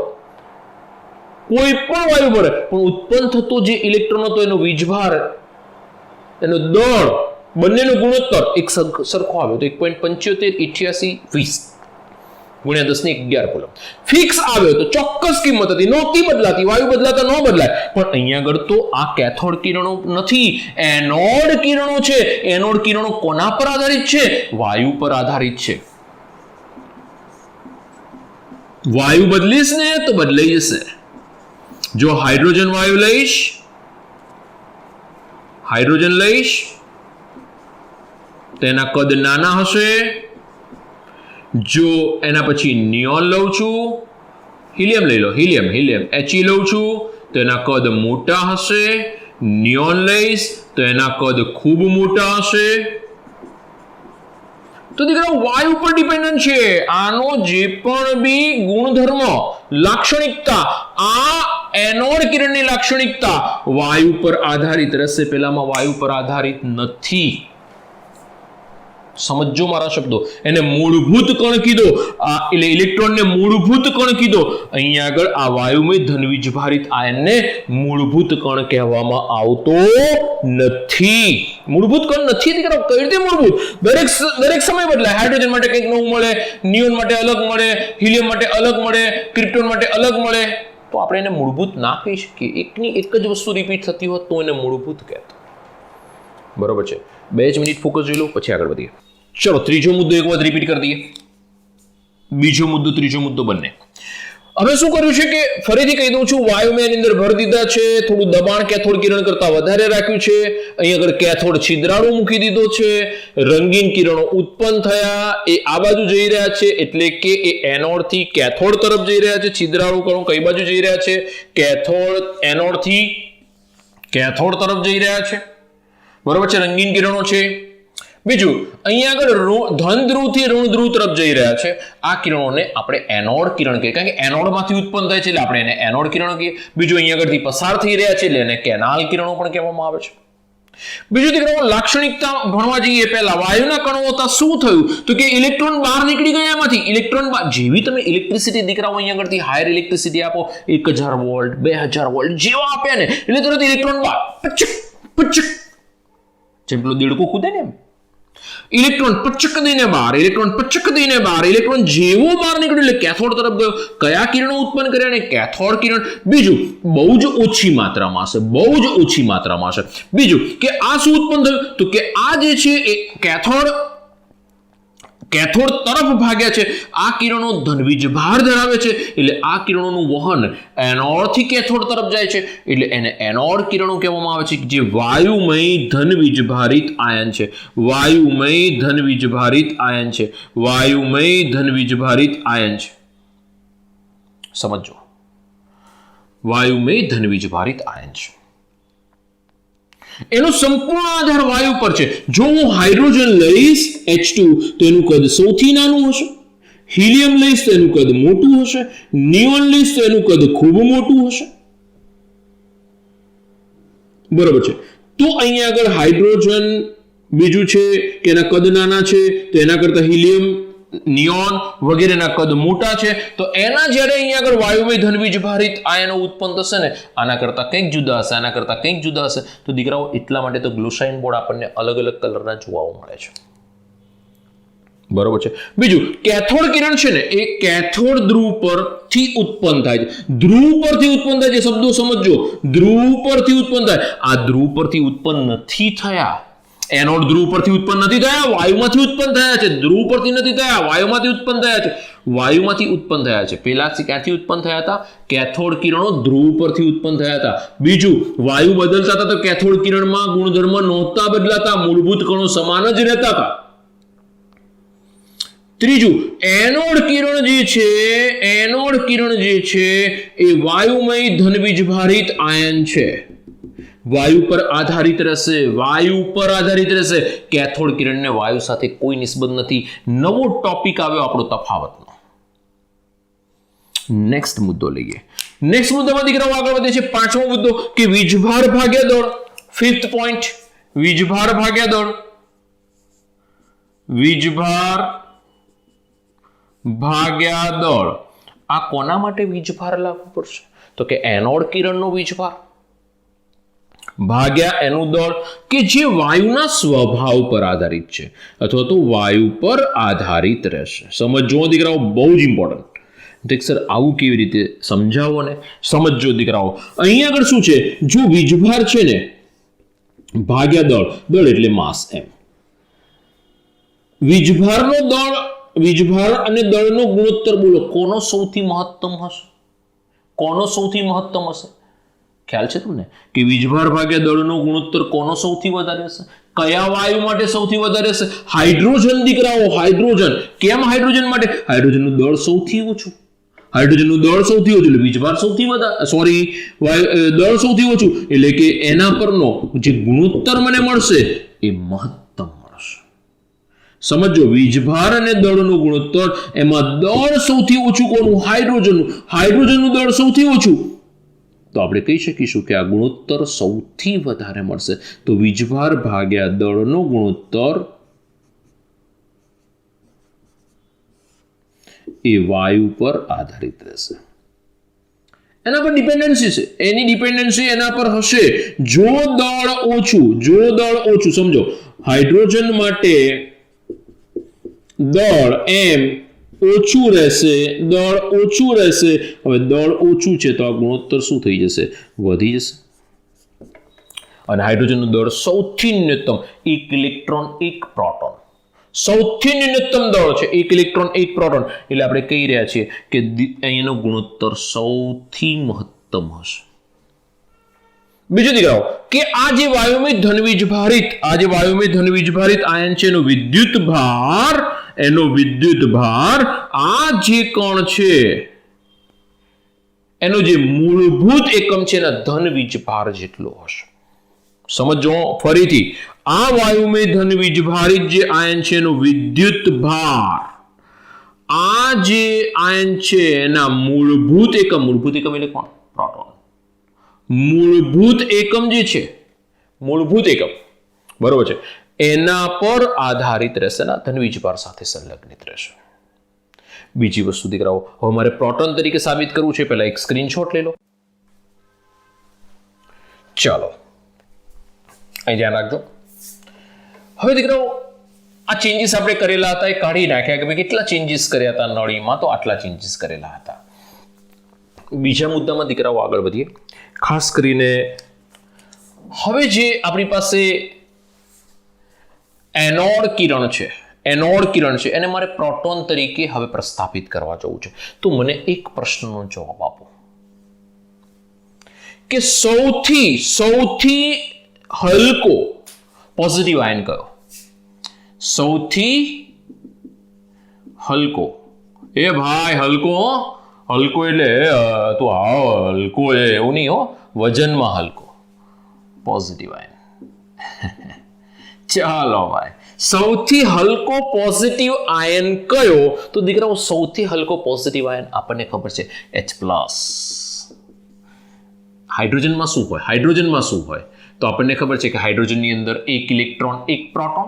Speaker 1: કોઈ પણ વાયુ પર પણ ઉત્પન્ન થતો જે ઇલેક્ટ્રોન હતો એનો વીજભાર, એનો દળ, બંનેનો ગુણોત્તર એક સરખો આવ્યો તો 1.758820 ગુણ્યા 10⁻11 કુલમ ફિક્સ આવ્યો તો ચોક્કસ કિંમત હતી, નહોતી બદલાતી, વાયુ બદલાતા ન બદલાય. પણ અહીંયા આગળ તો આ કેથોડ કિરણો નથી, એનોડ કિરણો છે. એનોડ કિરણો કોના પર આધારિત છે? વાયુ પર આધારિત છે. વાયુ બદલીશ ને તો બદલાઈ જશે. જો હાઇડ્રોજન વાયુ લઈશ, હાઇડ્રોજન લઈશ તેના કદ નાના હશે. જો એના પછી નિયોન લઉં છું, હિલિયમ લઈ લો, હિલિયમ He લઉં છું તો એના કદ મોટા હશે. નિયોન લઈશ તો એના કદ ખૂબ મોટા હશે. તો દીકરા વાયુ પર ડિપેન્ડન્ટ છે. આનો જે પણ બી ગુણધર્મ, લાક્ષણિકતા, આ એનોડ કિરણની લાક્ષણિકતા વાયુ પર આધારિત રહેશે. પેલામાં વાયુ પર આધારિત નથી. સમજો મારા શબ્દો. એને મૂળભૂત કણ કીધો, એટલે ઇલેક્ટ્રોનને મૂળભૂત કણ કીધો. અહીંયા આગળ આ વાયુમય ધનવીજ ભારિત આયનને મૂળભૂત કણ કહેવામાં આવતો નથી. મૂળભૂત કણ નથી દીકરા. કઈ રીતે મૂળભૂત? દરેક સમય બદલાય. હાઇડ્રોજન માટે કંઈક નવું મળે, નિયોન માટે અલગ મળે, હિલિયમ માટે અલગ મળે, ક્રિપ્ટોન માટે અલગ મળે. તો આપણે એને મૂળભૂત ના કહી શકીએ. એકની એક જ વસ્તુ રિપીટ થતી હોત તો એને મૂળભૂત કહેતા. બરોબર છે. 2 મિનિટ ફોકસ જોઈ લો, પછી આગળ વધીએ. ચલો, ત્રીજો મુદ્દો એક વખત રિપીટ કરી દઈએ. બીજો મુદ્દો, ત્રીજો મુદ્દો બંને. હવે શું કર્યું છે કે ફરીથી કહી દઉં છું, વાયુમાં એની અંદર ભર દીધા છે. થોડું દબાણ કેથોડ કિરણ કરતા વધારે રાખ્યું છે. અહીં આગળ કેથોડ છિદ્રાળુ મૂકી દીધો છે. રંગીન કિરણો ઉત્પન્ન થયા, એ આ બાજુ જઈ રહ્યા છે, એટલે કે એ એનોડ થી કેથોડ તરફ જઈ રહ્યા છે. છિદ્રાળુ કણો કઈ બાજુ જઈ રહ્યા છે? કેથોડ, એનોડ થી કેથોડ તરફ જઈ રહ્યા છે. બરોબર છે. રંગીન કિરણો છે. બીજું, અહીંયા આગળ ધન ધ્રુવ થી ઋણ ધ્રુવ તરફ જઈ રહ્યા છે. આ કિરણોને આપણે એનોડ કિરણ કહીએ, કારણ કે એનોડમાંથી ઉત્પન્ન થાય છે એટલે આપણે એને એનોડ કિરણ કહીએ. બીજું, અહીંયા આગળથી પસાર થઈ રહ્યા છે એટલે એને કેનાલ કિરણો પણ કહેવામાં આવે છે. બીજું દીકરાઓ, લાક્ષણિકતા ભણવા જઈએ પહેલા વાયુના કણો હતા શું થયું? તો કે ઇલેક્ટ્રોન બહાર નીકળી ગયા એમાંથી. ઇલેક્ટ્રોન જેવી તમે ઇલેક્ટ્રિસિટી દીકરાઓ અહીંયા આગળથી હાયર ઇલેક્ટ્રિસિટી આપો, 1000 વોલ્ટ, 2000 વોલ્ટ જેવા આપ્યા ને, એટલે તરત ઇલેક્ટ્રોન બહાર પચક પચક, જેમ પેલો દેડકો કૂદે ને એમ ઇલેક્ટ્રોન પચક દઈને બહાર, ઇલેક્ટ્રોન પચક દઈને બહાર. ઇલેક્ટ્રોન જેવો બહાર નીકળ્યો એટલે કેથોડ તરફ ગયો. કયા કિરણો ઉત્પન્ન કર્યા? ને કેથોડ કિરણ. બીજું, બહુ જ ઓછી માત્રામાં હશે, બહુ જ ઓછી માત્રામાં હશે. બીજું કે આ શું ઉત્પન્ન થયું? તો કે આ જે છે એ કેથોડ તરફ ભાગ્યા છે. આ કિરણો ધનવીજ ભાર ધરાવે છે, એટલે આ કિરણોનું વહન એનોડ થી કેથોડ તરફ જાય છે, એટલે એને એનોડ કિરણો કહેવામાં આવે છે, જે વાયુમય ધનવીજ ભારિત આયન છે. વાયુમય ધનવીજ ભારિત આયન છે. વાયુમય ધનવીજ ભારિત આયન છે. સમજો, વાયુમય ધનવીજ ભારિત આયન છે. એનો સંપૂર્ણ આધાર વાયુ પર છે. જો હું હાઇડ્રોજન લઈશ H2 તો એનું કદ સૌથી નાનું હશે. હિલિયમ લઈશ તો એનું કદ મોટું હશે. નિયોન લઈશ તો એનું કદ ખૂબ મોટું હશે. બરોબર છે. તો અહીંયા આગળ હાઇડ્રોજન બીજું છે કે એના કદ નાના છે, તો એના કરતા હિલિયમ, નિયોન વગેરેના કદ મોટા છે. તો એના જ્યારે અહીંયા આગળ વાયુમય ધનવીજ ભારિત આયનો ઉત્પન્ન થશે ને, આના કરતા કંઈક જુદા હશે, આના કરતા કંઈક જુદા હશે. તો દીકરાઓ એટલા માટે તો ગ્લુસાઇન બોર્ડ આપણને અલગ અલગ કલરના જોવા મળે છે. બરોબર છે. બીજું, કેથોડ કિરણ છે ને એ કેથોડ ધ્રુવ પરથી ઉત્પન્ન થાય છે. ધ્રુવ પરથી ઉત્પન્ન થાય છે. શબ્દો સમજો, ધ્રુવ પરથી ઉત્પન્ન થાય. આ ધ્રુવ પરથી ઉત્પન્ન નથી થયા. એનોડ ધ્રુવ પરથી ઉત્પન્ન નથી થયા, વાયુમાંથી ઉત્પન્ન થયા છે. ધ્રુવ પરથી નથી થયા, વાયુમાંથી ઉત્પન્ન થયા છે. વાયુમાંથી ઉત્પન્ન થયા છે. પહેલા ક્યાંથી ઉત્પન્ન થયા હતા? કેથોડ કિરણો ધ્રુવ પરથી ઉત્પન્ન થયા હતા. બીજું, વાયુ બદલતા હતા તો કેથોડ કિરણમાં ગુણધર્મ નહોતા બદલાતા, મૂળભૂત કણો સમાન જ રહેતા હતા. ત્રીજું, એનોડ કિરણ જે છે એ વાયુમય ધનવીજ ભારિત આયન છે. વાયુ પર આધારિત રહેશે. વાયુ પર આધારિત રહેશે. કેથોડ કિરણને વાયુ સાથે કોઈ નિસ્બત નથી. નવો ટોપિક આવ્યો આપણો તફાવતનો. નેક્સ્ટ મુદ્દો લઈએ. નેક્સ્ટ મુદ્દામાં દીકરાઓ આગળ વધે છે. 5મો મુદ્દો કે વીજભાર ભાગ્યા દળ. 5th પોઈન્ટ, વીજભાર ભાગ્યા દળ. વીજભાર ભાગ્યા દળ. આ કોના માટે વીજભાર લાગુ પડશે? તો કે એનોડ કિરણનો વીજભાર ભાગ્યા એનું દળ કે જે વાયુના સ્વભાવ પર આધારિત છે અથવા તો વાયુ પર આધારિત રહેશે. સમજો દીકરાઓ, બહુ જ ઇમ્પોર્ટન્ટ. ઠીક સર, આવું કેવી રીતે સમજાવો ને? સમજો દીકરાઓ, અહીંયા આગળ શું છે? જો વીજભાર છે ને ભાગ્યા દળ, દળ એટલે માસ એમ. વીજભાર અને દળનો ગુણોત્તર બોલો, કોનો સૌથી મહત્તમ હશે? કોનો સૌથી મહત્તમ હશે? ખ્યાલ છે તમને કે વીજભાર ભાગ્યા દળનો ગુણોત્તર કોનો સૌથી વધારે હશે? કયા વાયુ માટે સૌથી વધારે હશે? હાઇડ્રોજન દીકરાઓ, હાઇડ્રોજન. કેમ હાઇડ્રોજન માટે? હાઇડ્રોજનનું દળ સૌથી ઓછું. હાઇડ્રોજનનું દળ સૌથી ઓછું એટલે વીજભાર સૌથી વધારે, દળ સૌથી ઓછું એટલે કે એના પરનો જે ગુણોત્તર મને મળશે એ મહત્તમ મળશે. સમજો, વીજભાર અને દળનો ગુણોત્તર, એમાં દળ સૌથી ઓછું કોનું? હાઇડ્રોજનનું. હાઇડ્રોજનનું દળ સૌથી ઓછું તો આપણે કહી શકીશું કે આ ગુણોત્તર સૌથી વધારે મળશે. તો વીજભાર ભાગ્યા દળનો ગુણોત્તર એ વાયુ પર આધારિત રહેશે. એના પર ડિપેન્ડન્સી છે. એની ડિપેન્ડન્સી એના પર હશે. જો દળ ઓછું, સમજો હાઇડ્રોજન માટે દળ એમ ઓછું રહેશે. હવે દળ ઓછું છે તો આ ગુણોત્તર શું થઈ જશે? વધી જશે. અને હાઇડ્રોજનનું દળ સૌથી ન્યૂનતમ 1 ઇલેક્ટ્રોન 1 પ્રોટોન, સૌથી ન્યૂનતમ દળ છે 1 ઇલેક્ટ્રોન 1 પ્રોટોન. એટલે આપણે કહી રહ્યા છીએ કે અહીંનો ગુણોત્તર સૌથી મહત્તમ હશે. બીજું દીકરાઓ કે આ જે વાયુમય ધનવીજભારિત આયન છે એનો વિદ્યુત ભાર આ જે કણ છે એનો જે મૂળભૂત એકમ છે એના ધનવીજભાર જેટલો હશે. સમજો ફરીથી, આ વાયુમય ધનવીજભારિત જે આયન છે એનો વિદ્યુત ભાર આ જે આયન છે એના મૂળભૂત એકમ એટલે કોણ? પ્રોટોન. મૂળભૂત એકમ જે છે, બરોબર છે, એના પર આધારિત રહેશે, ના ધનવીજભાર સાથે સંલગ્નિત રહેશે. બીજી વસ્તુ દીકરાઓ, હવે મારે પ્રોટોન તરીકે સાબિત કરવું છે. પહેલા એક સ્ક્રીનશોટ લઈ લો. ચાલો, અહીં ધ્યાન રાખજો. હવે દીકરાઓ, આ ચેન્જીસ આપણે કરેલા હતા એ કાઢી નાખ્યા કે ભાઈ કેટલા ચેન્જીસ કર્યા હતા નળીમાં, તો આટલા ચેન્જીસ કરેલા હતા. બીજા મુદ્દામાં દીકરાઓ આગળ વધીએ. ખાસ કરીને હવે જે આપણી પાસે એનોડ કિરણ છે એને મારે પ્રોટોન તરીકે હવે પ્રસ્થાપિત કરવા જવું છે. તો મને એક પ્રશ્નનો જવાબ આપો કે સૌથી હલકો પોઝિટિવ આયન કયો? સૌથી હલકો, એ ભાઈ હલકો એટલે તું હલકો એવું નહીં હો, વજનમાં હલકો, પોઝિટિવ આયન. ચાલો ભાઈ, સૌથી હલકો પોઝિટિવ આયન કયો? તો દીકરાઓ સૌથી હલકો પોઝિટિવ આયન આપણને ખબર છે H+. હાઇડ્રોજનમાં શું હોય? તો આપણને ખબર છે કે હાઇડ્રોજનની અંદર 1 ઇલેક્ટ્રોન 1 પ્રોટોન.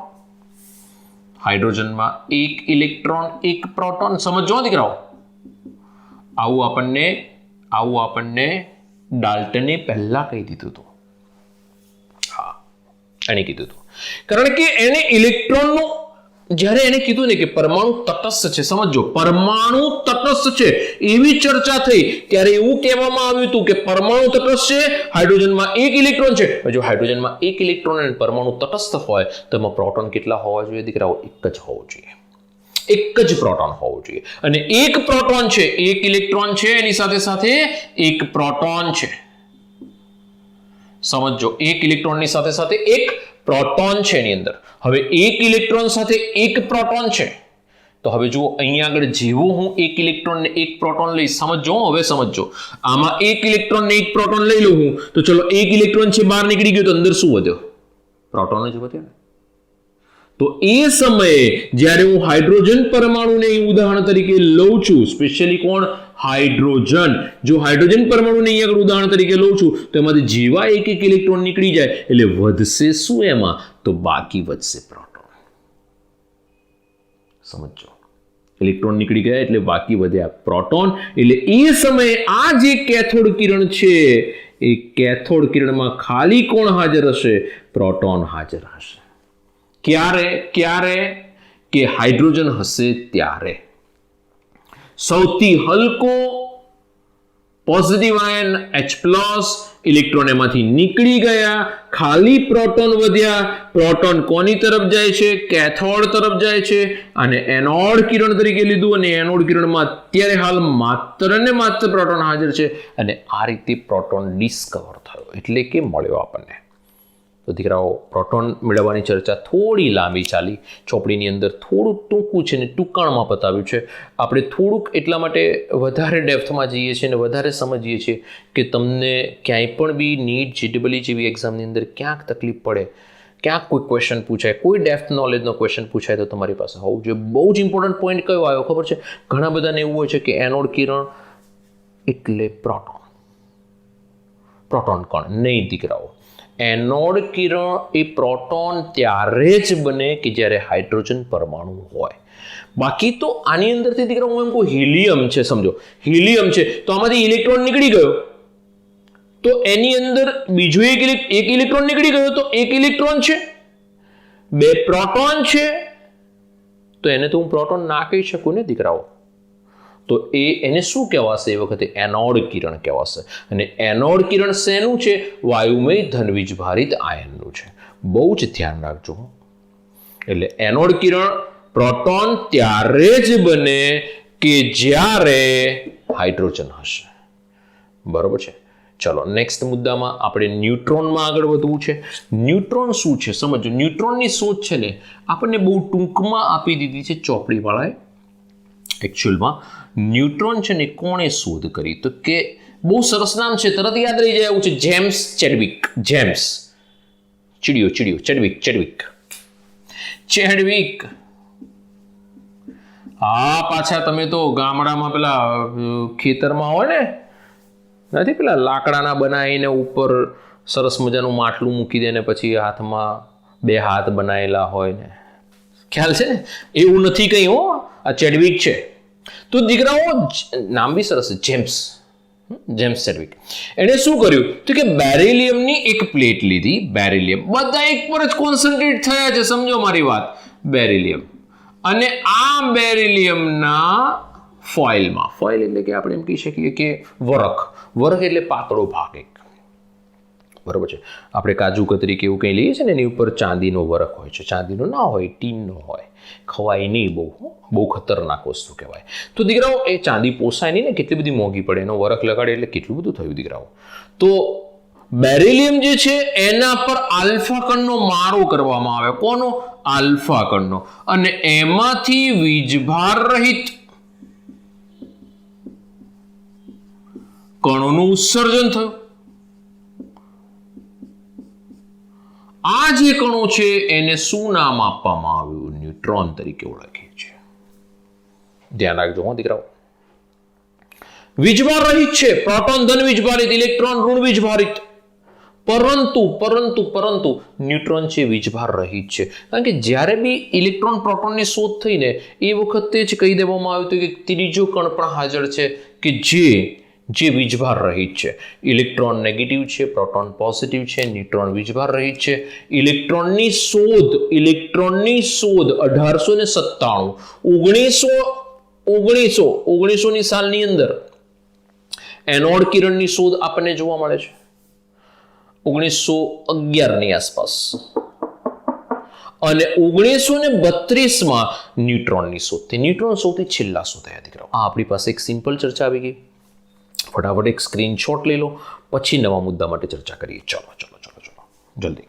Speaker 1: હાઇડ્રોજનમાં 1 electron 1 proton. સમજો દીકરાઓ, આવું આપણને ડાલ્ટને પહેલા કહી દીધું હતું. હા, એને કીધું હતું. કારણ કે એને ઇલેક્ટ્રોનનું જ્યારે એને કીધું ને કે પરમાણુ તટસ્થ છે, સમજો પરમાણુ તટસ્થ છે એવી ચર્ચા થઈ ત્યારે એવું કહેવામાં આવ્યું હતું કે પરમાણુ તટસ્થ છે, હાઇડ્રોજનમાં 1 ઇલેક્ટ્રોન છે. જો હાઇડ્રોજનમાં 1 ઇલેક્ટ્રોન અને પરમાણુ તટસ્થ હોય તો એમાં પ્રોટોન કેટલા હોવા જોઈએ દીકરાઓ? 1 જ હોવો જોઈએ. 1 જ પ્રોટોન હોવું જોઈએ. અને 1 પ્રોટોન છે, 1 ઇલેક્ટ્રોન છે, એની સાથે 1 પ્રોટોન છે. સમજો, 1 ઇલેક્ટ્રોનની સાથે 1 પ્રોટોન છે એની અંદર. હવે 1 ઇલેક્ટ્રોન સાથે 1 પ્રોટોન છે તો હવે જુઓ અહીંયા આગળ જેવો હું 1 ઇલેક્ટ્રોન ને 1 પ્રોટોન લઈશ, સમજો આમાં 1 ઇલેક્ટ્રોન ને 1 પ્રોટોન લઈ લઉં હું તો ચલો 1 ઇલેક્ટ્રોન છે બહાર નીકળી ગયો તો અંદર શું વધ્યો? પ્રોટોન જ વધ્યો ને. તો એ સમયે જ્યારે હું હાઇડ્રોજન પરમાણુને ઉદાહરણ તરીકે લઉં છું, સ્પેશિયલી કોણ? હાઇડ્રોજન. જો હાઇડ્રોજન પરમાણુને અહીંયા આગળ ઉદાહરણ તરીકે લઉં છું તો એમાંથી જેવા 1 ઇલેક્ટ્રોન નીકળી જાય એટલે વધશે શું એમાં? તો બાકી વધશે પ્રોટોન. સમજો, ઇલેક્ટ્રોન નીકળી ગયા એટલે બાકી વધ્યા પ્રોટોન. એટલે એ સમયે આ જે કેથોડ કિરણ છે એ કેથોડ કિરણમાં ખાલી કોણ હાજર હશે? પ્રોટોન હાજર હશે. ક્યારે કે હાઇડ્રોજન હશે ત્યારે. સૌથી હલકો પોઝિટિવ આયન H+ ઇલેક્ટ્રોન એમાંથી નીકળી ગયા, ખાલી પ્રોટોન વધ્યા. પ્રોટોન કોની તરફ જાય છે? કેથોડ તરફ જાય છે. અને એનોડ કિરણ તરીકે લીધું અને એનોડ કિરણમાં અત્યારે હાલ માત્ર ને માત્ર પ્રોટોન હાજર છે. અને આ રીતે પ્રોટોન ડિસ્કવર થયો એટલે કે મળ્યો આપણને. તો દીકરાઓ, પ્રોટોન મેળવવાની ચર્ચા થોડી લાંબી ચાલી, ચોપડીની અંદર થોડું ટૂંકું છે ને ટૂંકાણમાં બતાવ્યું છે. આપણે થોડુંક એટલા માટે વધારે ડેપ્થમાં જઈએ છીએ અને વધારે સમજીએ છીએ કે તમને ક્યાંય પણ બી નીટ GEE જેવી એક્ઝામની અંદર ક્યાંક તકલીફ પડે, ક્યાંક કોઈ ક્વેશ્ચન પૂછાય, કોઈ ડેપ્થ નોલેજનો ક્વેશ્ચન પૂછાય તો તમારી પાસે હોવું જોઈએ. બહુ જ ઇમ્પોર્ટન્ટ પોઈન્ટ કયો આવ્યો ખબર છે? ઘણા બધાને એવું હોય છે કે એનોડ કિરણ એટલે પ્રોટોન. પ્રોટોન કોણ? નહીં દીકરાઓ, એનોડ કિરણ એ પ્રોટોન ત્યારે જ બને કે જ્યારે હાઇડ્રોજન પરમાણુ હોય. બાકી તો આની અંદરથી દીકરા હું એમ કહું, હિલિયમ છે, સમજો હિલિયમ છે તો આમાંથી ઇલેક્ટ્રોન નીકળી ગયો તો એની અંદર બીજો એક ઇલેક્ટ્રોન નીકળી ગયો તો એક ઇલેક્ટ્રોન છે, બે પ્રોટોન છે, તો એને તો હું પ્રોટોન ના કહી શકું ને દીકરાઓ. તો એને શું કહેવાશે? એ વખતે એનોડ કિરણ કહેવાશે. અને એનોડ કિરણ શેનું છે? વાયુમય ધનવીજભારિત આયનનું છે. બહુ જ ધ્યાન રાખજો. એટલે એનોડ કિરણ પ્રોટોન ત્યારે જ બને કે જ્યારે હાઇડ્રોજન હશે. બરોબર છે. ચલો નેક્સ્ટ મુદ્દામાં આપણે ન્યુટ્રોનમાં આગળ વધવું છે. ન્યુટ્રોન શું છે સમજો. ન્યુટ્રોનની શોધ છે ને આપણને બહુ ટૂંકમાં આપી દીધી છે ચોપડીવાળાએ. એકચ્યુઅલમાં ન્યુટ્રોન છે ને કોણે શોધ કરી? તો કે બહુ સરસ નામ છે, તરત યાદ રહી જાય એવું છે, જેમ્સ ચેડવિક. જેમ્સ ચેડવિક. હા, પાછા તમે તો ગામડામાં પેલા ખેતરમાં હોય ને, નથી પેલા લાકડાના બનાવીને ઉપર સરસ મજાનું માટલું મૂકી દે ને પછી હાથમાં બે હાથ બનાવેલા હોય ને, ખ્યાલ છે ને? એવું નથી કંઈ હો, આ ચેડવિક છે. તો દીકરાઓ નામ બી સરસ છે, જેમ્સ ચેડવિક. એણે શું કર્યું તો કે બેરિલિયમની એક પ્લેટ લીધી. બેરિલિયમ બધા એક પર જ કોન્સન્ટ્રેટ થયા છે, સમજો મારી વાત. બેરિલિયમ અને આ બેરિલિયમના ફોઇલમાં, ફોઇલ એટલે કે આપણે એમ કહી શકીએ કે વરખ એટલે પાતળો ભાગ એક. બરોબર છે. આપણે કાજુ કતરી કે એવું કંઈ લઈએ છીએ ને એની ઉપર ચાંદીનો વરખ હોય છે. ચાંદીનો ના હોય, ટીનનો હોય. ખવાય નહીં, બહુ ખતરનાક વસ્તુ કહેવાય. તો દીકરાઓ એ ચાંદી પોસાય નહીં ને, કેટલી બધી મોંઘી પડે. એનો વરખ લગાડે એટલે કેટલું બધું થયું દીકરાઓ. તો બેરિલિયમ જે છે એના પર આલ્ફા કણનો મારો કરવામાં આવે. કોનો? આલ્ફા કણનો. અને એમાંથી વીજભાર રહિત કણોનું ઉત્સર્જન થયું. આ જે કણો છે એને શું નામ આપવામાં આવ્યું? ન્યુટ્રોન તરીકે ઓળખીએ છીએ. ધ્યાન રાખજો હો દીકરાઓ. વીજભાર રહિત છે. પ્રોટોન ધન વીજભારિત, ઇલેક્ટ્રોન ઋણ વીજભારિત. પરંતુ ન્યુટ્રોન છે વીજભાર રહિત છે. કારણ કે જ્યારે બી ઇલેક્ટ્રોન પ્રોટોનની શોધ થઈ ને એ વખતે જ કહી દેવામાં આવ્યું હતું કે ત્રીજો કણ પણ હાજર છે કે જે વીજભાર રહિત છે. ઇલેક્ટ્રોન નેગેટિવ છે, પ્રોટોન પોઝિટિવ છે, ન્યુટ્રોન વીજભાર રહિત છે. ઇલેક્ટ્રોનની શોધ 1897 સાલની અંદર એનોડ કિરણની શોધ આપણને જોવા મળે છે. 1911ની આસપાસ. અને 1932માં ન્યુટ્રોનની શોધ થઈ. ન્યુટ્રોન સૌથી છેલ્લા શોધાયા દીકરાઓ. આપણી પાસે એક સિમ્પલ ચર્ચા આવી ગઈ. ફટાફટ એક સ્ક્રીનશોટ લઈ લો, પછી નવા મુદ્દા માટે ચર્ચા કરીએ. ચલો જલ્દી.